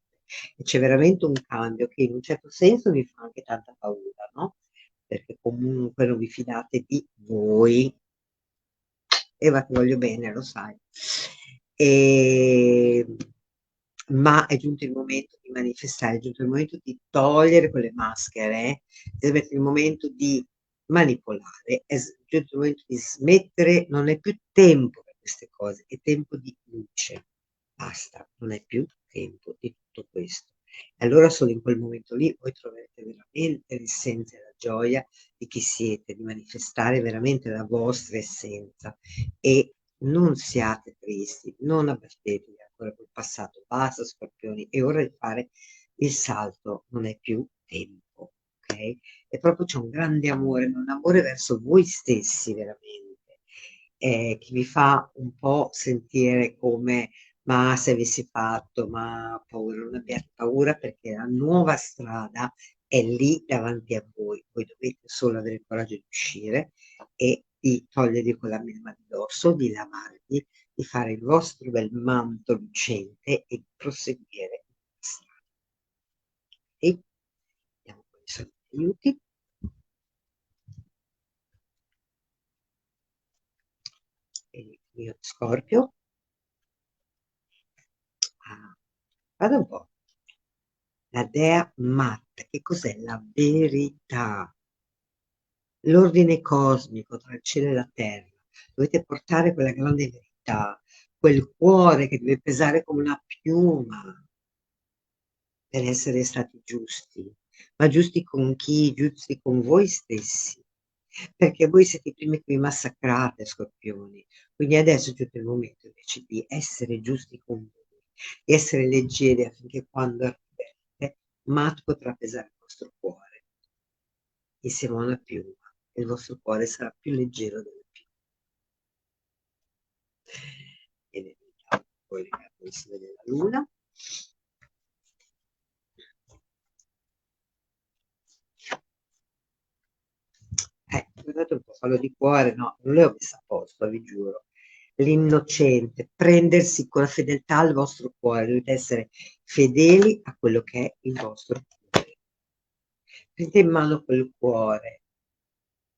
E c'è veramente un cambio che in un certo senso mi fa anche tanta paura, no? Perché comunque non vi fidate di voi. Eva, ti voglio bene, lo sai. E... Ma è giunto il momento di manifestare, è giunto il momento di togliere quelle maschere, è giunto il momento di manipolare, è giunto il momento di smettere, non è più tempo per queste cose, è tempo di luce. Basta, non è più tempo di tutto questo. E allora solo in quel momento lì voi troverete veramente l'essenza e la gioia di chi siete, di manifestare veramente la vostra essenza e non siate tristi, non abbattetevi ancora col passato, basta scorpioni, è ora di fare il salto, non è più tempo, ok? E proprio c'è un grande amore, un amore verso voi stessi veramente, che vi fa un po' sentire come ma se avessi fatto, ma ho paura, non abbiate paura perché la nuova strada è lì davanti a voi, voi dovete solo avere il coraggio di uscire e di togliervi quella melma di dosso, di lavarvi, di fare il vostro bel manto lucente e di proseguire la strada. E vediamo quali sono gli aiuti. E il mio Scorpio. Ah, guarda un po'. La dea Matta, che cos'è? La verità. L'ordine cosmico tra il cielo e la terra. Dovete portare quella grande verità, quel cuore che deve pesare come una piuma per essere stati giusti, ma giusti con chi? Giusti con voi stessi, perché voi siete i primi che vi massacrate, scorpioni. Quindi adesso è giunto il momento invece di essere giusti con voi, di essere leggeri affinché quando arriverete, Matt potrà pesare il vostro cuore insieme a una piuma e il vostro cuore sarà più leggero della piuma. E ne vediamo poi le carte della luna. Guardate un po', fallo di cuore, no, non le ho messa a posto, vi giuro. L'innocente, prendersi con la fedeltà al vostro cuore, dovete essere fedeli a quello che è il vostro cuore. Prendete in mano quel cuore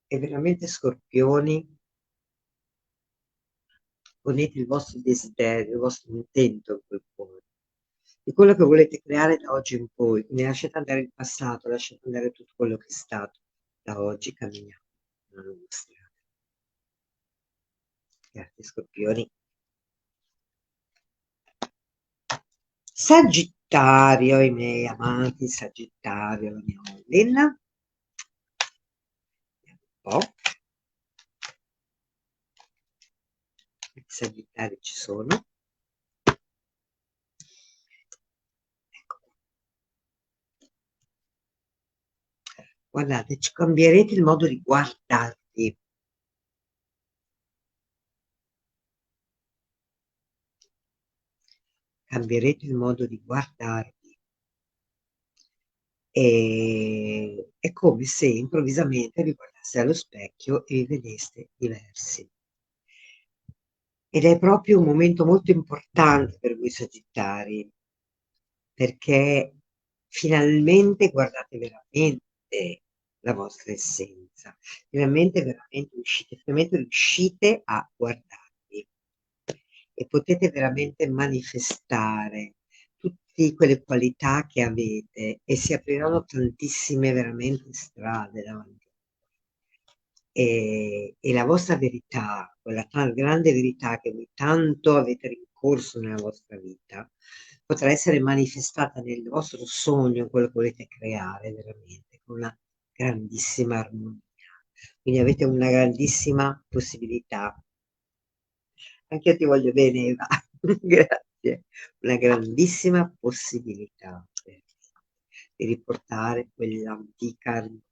e veramente scorpioni, ponete il vostro desiderio, il vostro intento in quel cuore, di quello che volete creare da oggi in poi, quindi lasciate andare il passato, lasciate andare tutto quello che è stato, da oggi camminiamo una nuova strada. Grazie scorpioni. Sagittario, i miei amanti, Sagittario, la mia Lilla. Vediamo un po'. I Sagittari ci sono. Ecco. Guardate, ci cambierete il modo di guardarvi. Cambierete il modo di guardarvi. E è come se improvvisamente vi guardaste allo specchio e vi vedeste diversi. Ed è proprio un momento molto importante per voi Sagittari, perché finalmente guardate veramente la vostra essenza, finalmente riuscite a guardarvi e potete veramente manifestare tutte quelle qualità che avete e si apriranno tantissime veramente strade davanti a voi. e la vostra verità, quella grande verità che voi tanto avete rincorso nella vostra vita, potrà essere manifestata nel vostro sogno, quello che volete creare veramente, con una grandissima armonia. Quindi avete una grandissima possibilità. Anche io ti voglio bene, Eva. Grazie. Una grandissima possibilità di riportare quell'antica armonia.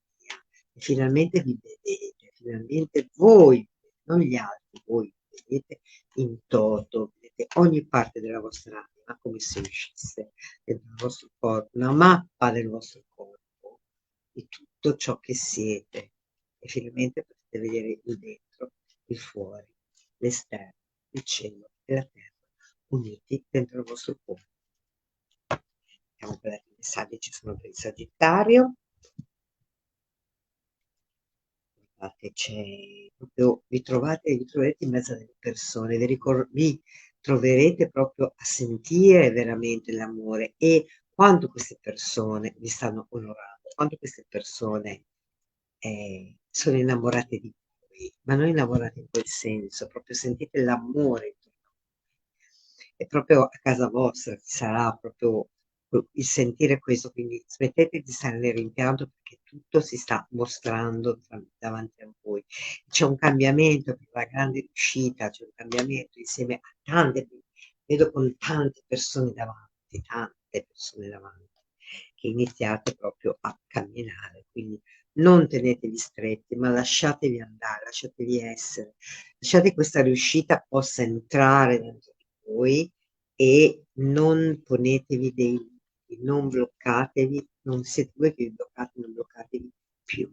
E finalmente vi vedete, finalmente voi, non gli altri, voi vi vedete in toto, vedete ogni parte della vostra anima come se uscisse dentro il vostro corpo, una mappa del vostro corpo, di tutto ciò che siete. E finalmente potete vedere il dentro, il fuori, l'esterno, il cielo e la terra uniti dentro il vostro cuore. Vediamo quali messaggi ci sono per il Sagittario. Guardate, c'è proprio, vi troverete in mezzo a delle persone, vi troverete proprio a sentire veramente l'amore e quanto queste persone vi stanno onorando, quanto queste persone sono innamorate di voi, ma non innamorate in quel senso, proprio sentite l'amore intorno a voi. E proprio a casa vostra ci sarà proprio il sentire questo, quindi smettete di stare nel rimpianto perché tutto si sta mostrando davanti a voi. C'è un cambiamento per la grande riuscita, c'è un cambiamento insieme a tante, vedo con tante persone davanti, che iniziate proprio a camminare, quindi non tenetevi stretti, ma lasciatevi andare, lasciatevi essere, lasciate questa riuscita possa entrare dentro di voi e non ponetevi dei limiti, non bloccatevi, non siete voi che vi bloccate, non bloccatevi più,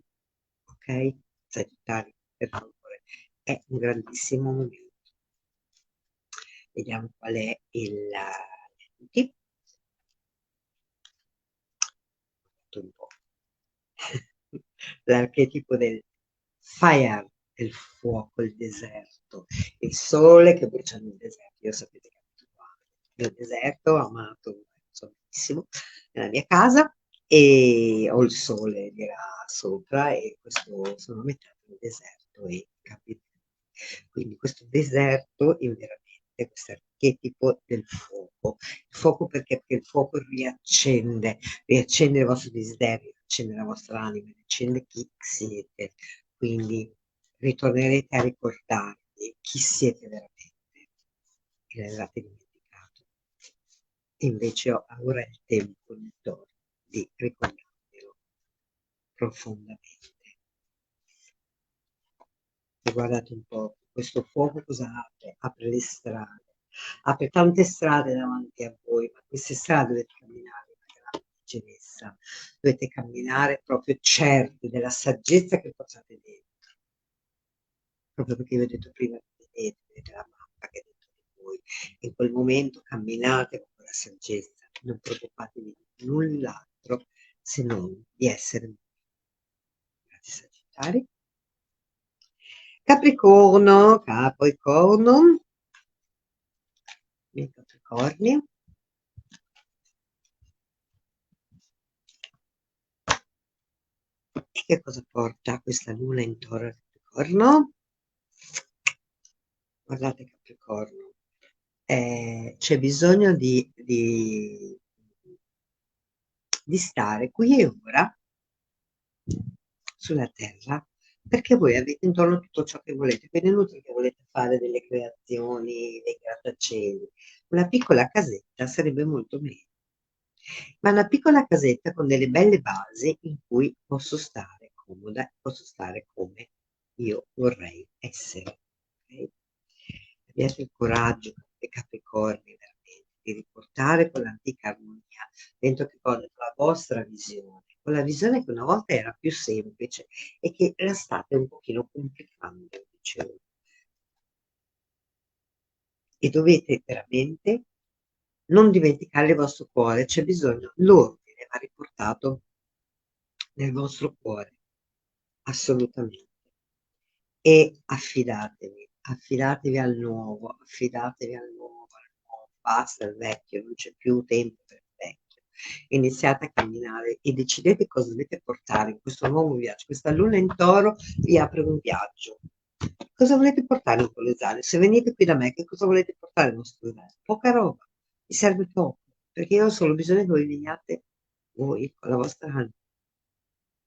ok? Sagittario, per favore, è un grandissimo momento. Vediamo qual è il tip. Un po'. L'archetipo del fire, il fuoco, il deserto, il sole che brucia nel deserto. Io sapete che abito qua nel deserto, amato, so benissimo, nella mia casa e ho il sole di là sopra e questo sono a metà del deserto e capite. Quindi questo deserto in veramente questo archetipo del fuoco. Il fuoco perché il fuoco riaccende il vostro desiderio, riaccende la vostra anima, riaccende chi siete. Quindi ritornerete a ricordarvi chi siete veramente e l'avete dimenticato. Invece ora è il tempo di ricordarvelo profondamente. E guardate un po', questo fuoco cosa apre? Apre le strade, apre tante strade davanti a voi, ma queste strade dovete camminare nella leggerezza, dovete camminare proprio certi della saggezza che portate dentro, proprio perché vi ho detto prima, vedete la mappa che è dentro di voi, in quel momento camminate con quella saggezza, non preoccupatevi di null'altro se non di essere voi. Grazie Sagittari. Capricorno, Capricorno, miei Capricorni. E che cosa porta questa luna in Toro al Capricorno? Guardate Capricorno, c'è bisogno di stare qui e ora sulla terra perché voi avete intorno tutto ciò che volete, quindi è inutile che volete fare delle creazioni, dei grattacieli. Una piccola casetta sarebbe molto meglio, ma una piccola casetta con delle belle basi in cui posso stare comoda, posso stare come io vorrei essere. Okay? Abbiate il coraggio, Capricorni, veramente, di riportare quell'antica armonia dentro che cosa? La vostra visione, quella visione che una volta era più semplice e che la state un pochino complicando, dicevo. E dovete veramente non dimenticare il vostro cuore, c'è bisogno, l'ordine va riportato nel vostro cuore, assolutamente. E affidatevi al nuovo, basta il vecchio, non c'è più tempo per il vecchio. iniziate a camminare e decidete cosa dovete portare in questo nuovo viaggio. Questa luna in toro vi apre un viaggio. Cosa volete portare in quelle zone? Se venite qui da me, che cosa volete portare in questo viaggio? Poca roba, vi serve poco, perché io ho solo bisogno che voi veniate voi con la vostra anima.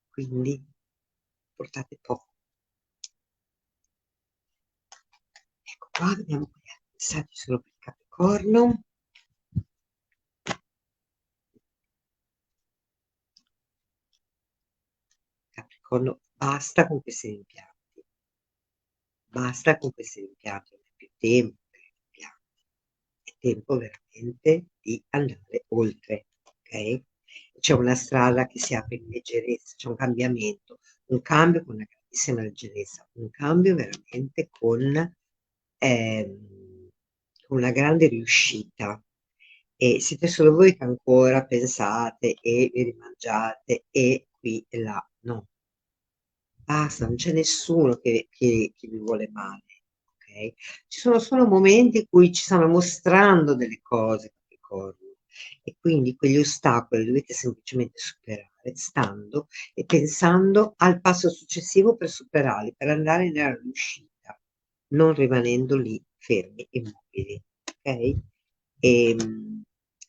Quindi portate poco. Ecco qua, vediamo qui i messaggi solo per il Capricorno. Capricorno, basta con questi rimpianti. Basta con questi rimpianti, non è più tempo per i rimpianti. È tempo veramente di andare oltre, ok? C'è una strada che si apre in leggerezza, c'è un cambio con una grandissima leggerezza, un cambio veramente con una grande riuscita. E siete solo voi che ancora pensate e vi rimangiate e qui e là. No, basta, non c'è nessuno che vi vuole male, ok? Ci sono solo momenti in cui ci stanno mostrando delle cose, Capricorno, e quindi quegli ostacoli li dovete semplicemente superare, stando e pensando al passo successivo per superarli, per andare nella riuscita, non rimanendo lì fermi, immobili, ok? E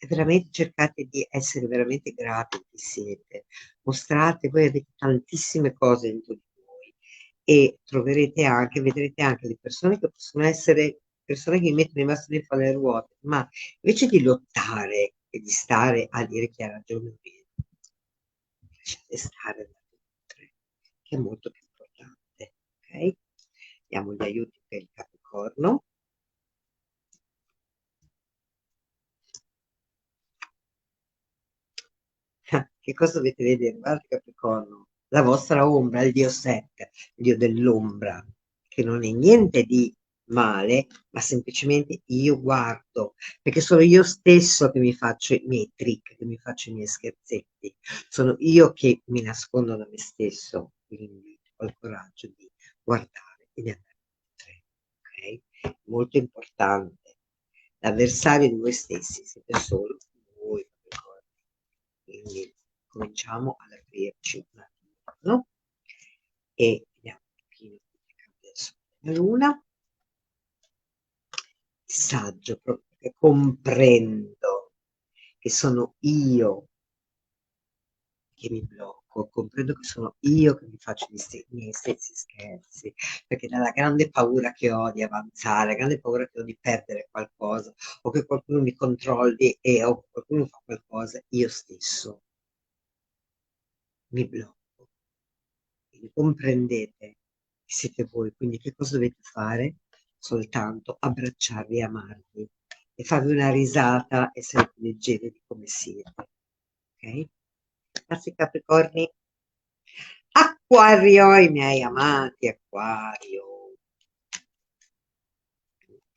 veramente cercate di essere veramente grati a chi siete, mostrate, voi avete tantissime cose dentro di voi e troverete anche, vedrete anche le persone che possono essere persone che vi mettono i bastoni fra le ruote, ma invece di lottare e di stare a dire chi ha ragione o meno, lasciate stare, andate oltre, che è molto più importante, ok? Diamo gli aiuti per il Capricorno. Che cosa dovete vedere? Guarda Capricorno, la vostra ombra, il dio Set, il dio dell'ombra, che non è niente di male, ma semplicemente io guardo, perché sono io stesso che mi faccio i miei trick, che mi faccio i miei scherzetti, sono io che mi nascondo da me stesso, quindi ho il coraggio di guardare e di andare oltre, ok? Molto importante. L'avversario di voi stessi siete solo voi, Capricorno. Quindi cominciamo ad aprirci un attimo, no? E vediamo un pochino come cambia il sole e la luna. Saggio, proprio perché comprendo che sono io che mi blocco, comprendo che sono io che mi faccio i miei stessi scherzi, perché dalla grande paura che ho di avanzare, grande paura che ho di perdere qualcosa, o che qualcuno mi controlli e o qualcuno fa qualcosa, io stesso mi blocco. Quindi comprendete che siete voi, quindi che cosa dovete fare? Soltanto abbracciarvi e amarvi e farvi una risata, essere più leggeri di come siete. Ok? Grazie Capricorni. Acquario, i miei amati Acquario.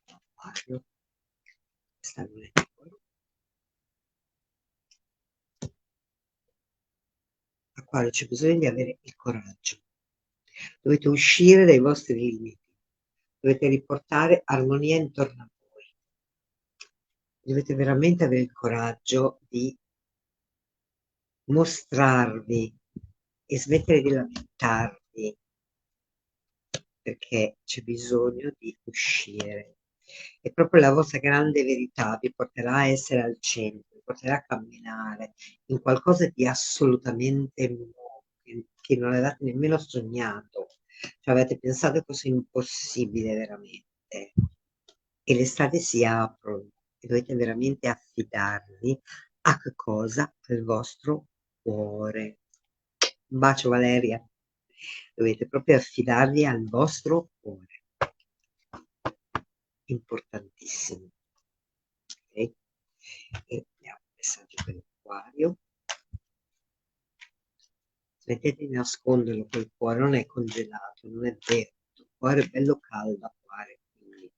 Acquario. Questa non è Acquario, c'è bisogno di avere il coraggio. Dovete uscire dai vostri limiti. Dovete riportare armonia intorno a voi. Dovete veramente avere il coraggio di mostrarvi e smettere di lamentarvi perché c'è bisogno di uscire. E proprio la vostra grande verità vi porterà a essere al centro, vi porterà a camminare in qualcosa di assolutamente nuovo, che non avevate nemmeno sognato, cioè avete pensato che fosse impossibile veramente. E le strade si aprono e dovete veramente affidarvi a che cosa? Al vostro cuore. Un bacio Valeria. Dovete proprio affidarvi al vostro cuore. Importantissimo. Ok? E abbiamo un messaggio per l'Acquario. Smettete di nasconderlo quel cuore, non è congelato, non è vero. Il cuore è bello caldo, Acquario. Quindi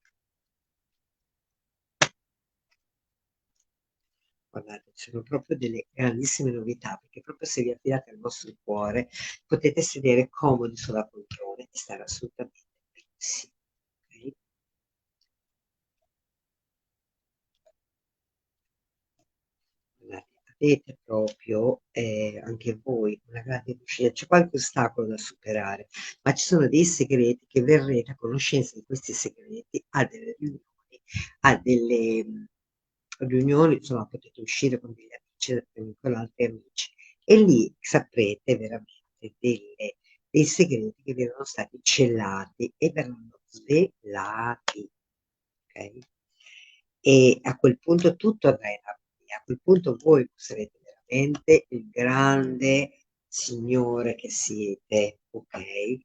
guardate, ci sono proprio delle grandissime novità, perché proprio se vi affidate al vostro cuore potete sedere comodi sulla poltrona e stare assolutamente benissimo. Ok? Guardate, avete proprio anche voi una grande riuscita, c'è qualche ostacolo da superare, ma ci sono dei segreti che verrete a conoscenza di questi segreti a delle riunioni, a delle riunioni, insomma potete uscire con degli amici, con altri amici e lì saprete veramente dei segreti che vi erano stati celati e verranno svelati, ok? E a quel punto tutto andrà in armonia, a quel punto voi sarete veramente il grande signore che siete, ok?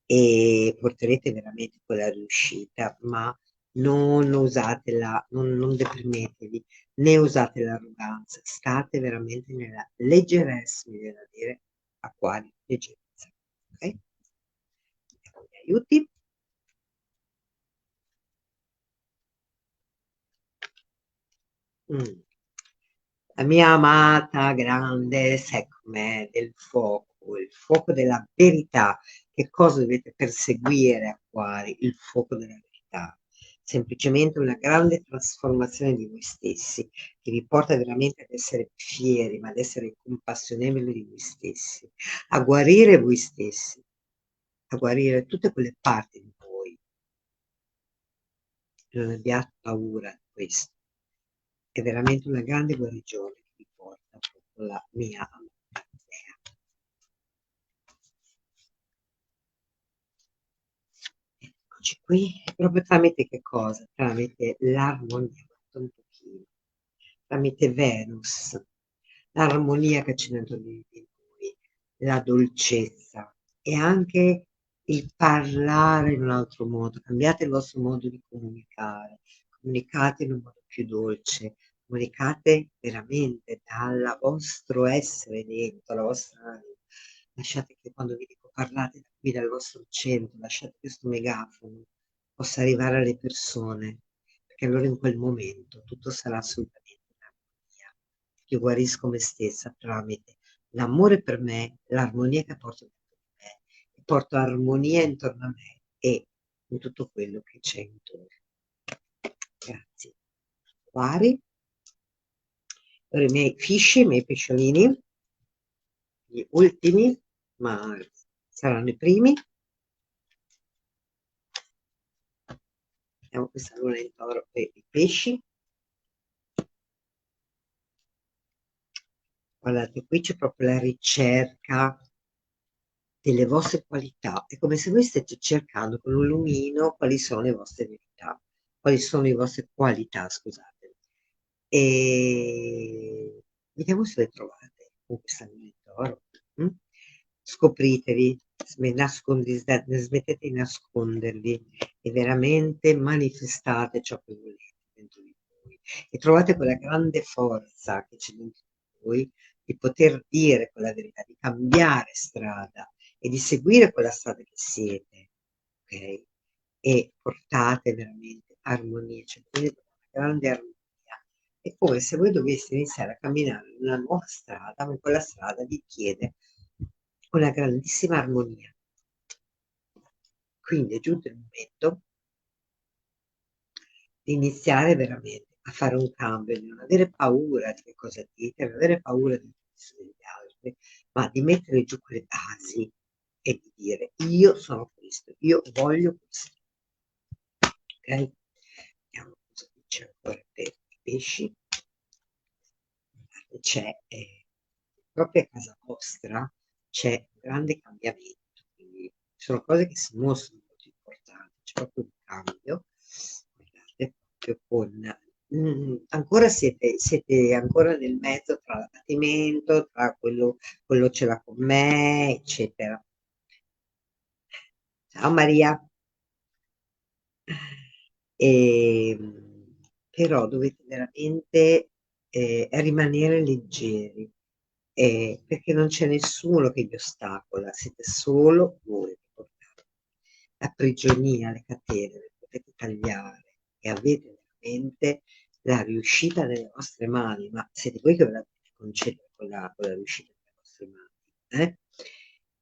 E porterete veramente quella riuscita, ma non usatela, non deprimetevi, né usate l'arroganza, state veramente nella leggerezza, mi viene da dire, acquario, leggerezza, ok? Vediamo gli aiuti. Mm. La mia amata grande Sekhmet del fuoco, il fuoco della verità. Che cosa dovete perseguire, acquari? Il fuoco della verità. Semplicemente una grande trasformazione di voi stessi, che vi porta veramente ad essere fieri, ma ad essere compassionevoli di voi stessi, a guarire voi stessi, a guarire tutte quelle parti di voi. Non abbiate paura di questo. È veramente una grande guarigione che mi porta proprio la mia amata Dea. Eccoci qui, proprio tramite che cosa? Tramite l'armonia, guarda un pochino, tramite Venus, l'armonia che c'è dentro di voi, la dolcezza e anche il parlare in un altro modo. Cambiate il vostro modo di comunicare, comunicate in un modo più dolce, comunicate veramente dal vostro essere dentro, dalla vostra anima. Lasciate che quando vi dico parlate da qui, dal vostro centro, lasciate questo megafono possa arrivare alle persone, perché allora in quel momento tutto sarà assolutamente in armonia. Io guarisco me stessa tramite l'amore per me, l'armonia che porto dentro di me, e porto armonia intorno a me e in tutto quello che c'è intorno. Grazie. Acquari, ora i miei fisci, i miei pesciolini, gli ultimi, ma saranno i primi. Vediamo questa luna in toro per i pesci. Guardate, qui c'è proprio la ricerca delle vostre qualità. È come se voi stesse cercando con un lumino quali sono le vostre verità, quali sono le vostre qualità, scusate. E vediamo se le trovate con questa luna in toro. Mm? Scopritevi, smettete di nascondervi e veramente manifestate ciò che volete dentro di voi e trovate quella grande forza che c'è dentro di voi di poter dire quella verità, di cambiare strada e di seguire quella strada che siete, ok? E portate veramente armonia, cioè vedete una grande armonia. È come se voi doveste iniziare a camminare in una nuova strada, ma quella strada vi chiede una grandissima armonia. Quindi è giunto il momento di iniziare veramente a fare un cambio, di non avere paura di che cosa dite, non avere paura del giudizio degli altri, ma di mettere giù quelle basi e di dire io sono questo, io voglio questo. Ok? Vediamo cosa dice ancora per i pesci. C'è proprio a casa vostra c'è un grande cambiamento, quindi sono cose che si mostrano molto importanti, c'è proprio un cambio, guardate, proprio con ancora siete ancora nel mezzo tra l'abbattimento, tra quello ce l'ha con me, eccetera. Ciao Maria. E, però dovete veramente rimanere leggeri, perché non c'è nessuno che vi ostacola, siete solo voi che portate la prigionia, le catene, le potete tagliare e avete veramente la riuscita nelle vostre mani, ma siete voi che ve la dovete concedere con la riuscita nelle vostre mani.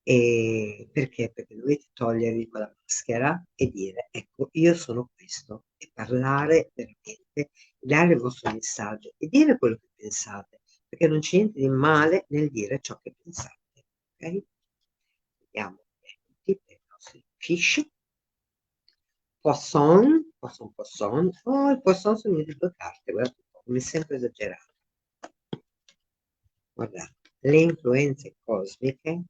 E perché? Perché dovete togliervi quella maschera e dire, ecco, io sono questo, e parlare veramente, dare il vostro messaggio e dire quello che pensate, perché non c'è niente di male nel dire ciò che pensate, ok? Vediamo tutti per i nostri fish. Poisson, poisson, poisson. Oh, il poisson sono le due carte, guardate un po', come sempre esagerato. Guardate, le influenze cosmiche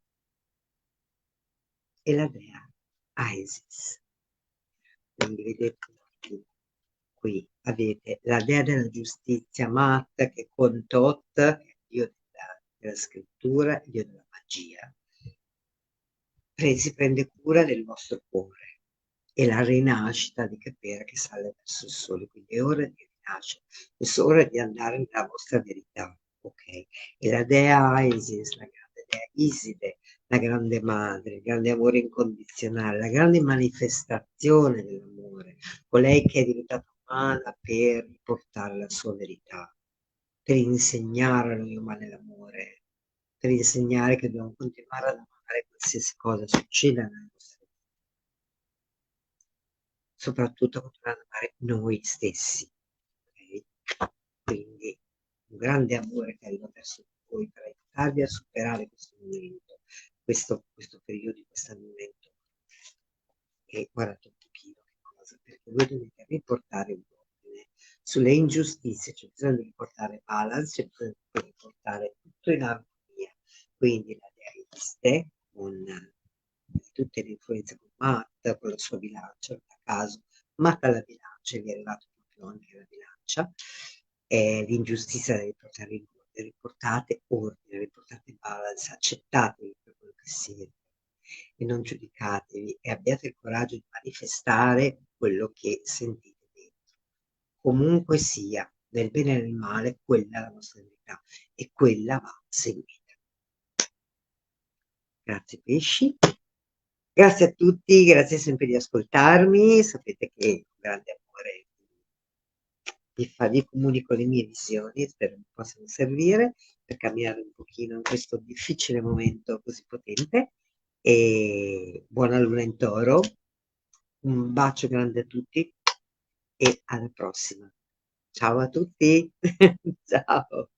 e la dea Isis. Quindi vedete qui avete la dea della giustizia, Mat, che con Tot, che è il dio della scrittura, il dio della magia, si prende cura del vostro cuore e la rinascita di capire che sale verso il sole, quindi è ora di rinascere, è ora di andare nella vostra verità, ok? E la dea Isis, la grande dea Iside, la grande madre, il grande amore incondizionale, la grande manifestazione dell'amore, colei che è diventata umana per portare la sua verità, per insegnare a noi umani l'amore, per insegnare che dobbiamo continuare ad amare qualsiasi cosa succeda nella nostra vita, soprattutto continuare ad amare noi stessi. Okay? Quindi un grande amore che arriva verso voi per aiutarvi a superare questo momento, questo periodo, questo momento. E guardate un pochino che cosa, perché voi dovete riportare un ordine sulle ingiustizie, c'è bisogno di riportare balance, c'è bisogno di riportare tutto in armonia. Quindi la deiste con tutte le influenze con Matt, con la sua bilancia, a caso, Matt alla bilancia, vi è arrivato proprio anche la bilancia, l'ingiustizia da riportare in ordine, riportate ordine, riportate balance, accettatevi per quello che siete e non giudicatevi e abbiate il coraggio di manifestare quello che sentite dentro. Comunque sia, nel bene e nel male, quella è la vostra verità e quella va seguita. Grazie pesci. Grazie a tutti, grazie sempre di ascoltarmi. Sapete che con grande amore vi comunico le mie visioni, spero vi possano servire per camminare un pochino in questo difficile momento così potente. E buona luna in toro, un bacio grande a tutti e alla prossima. Ciao a tutti, ciao.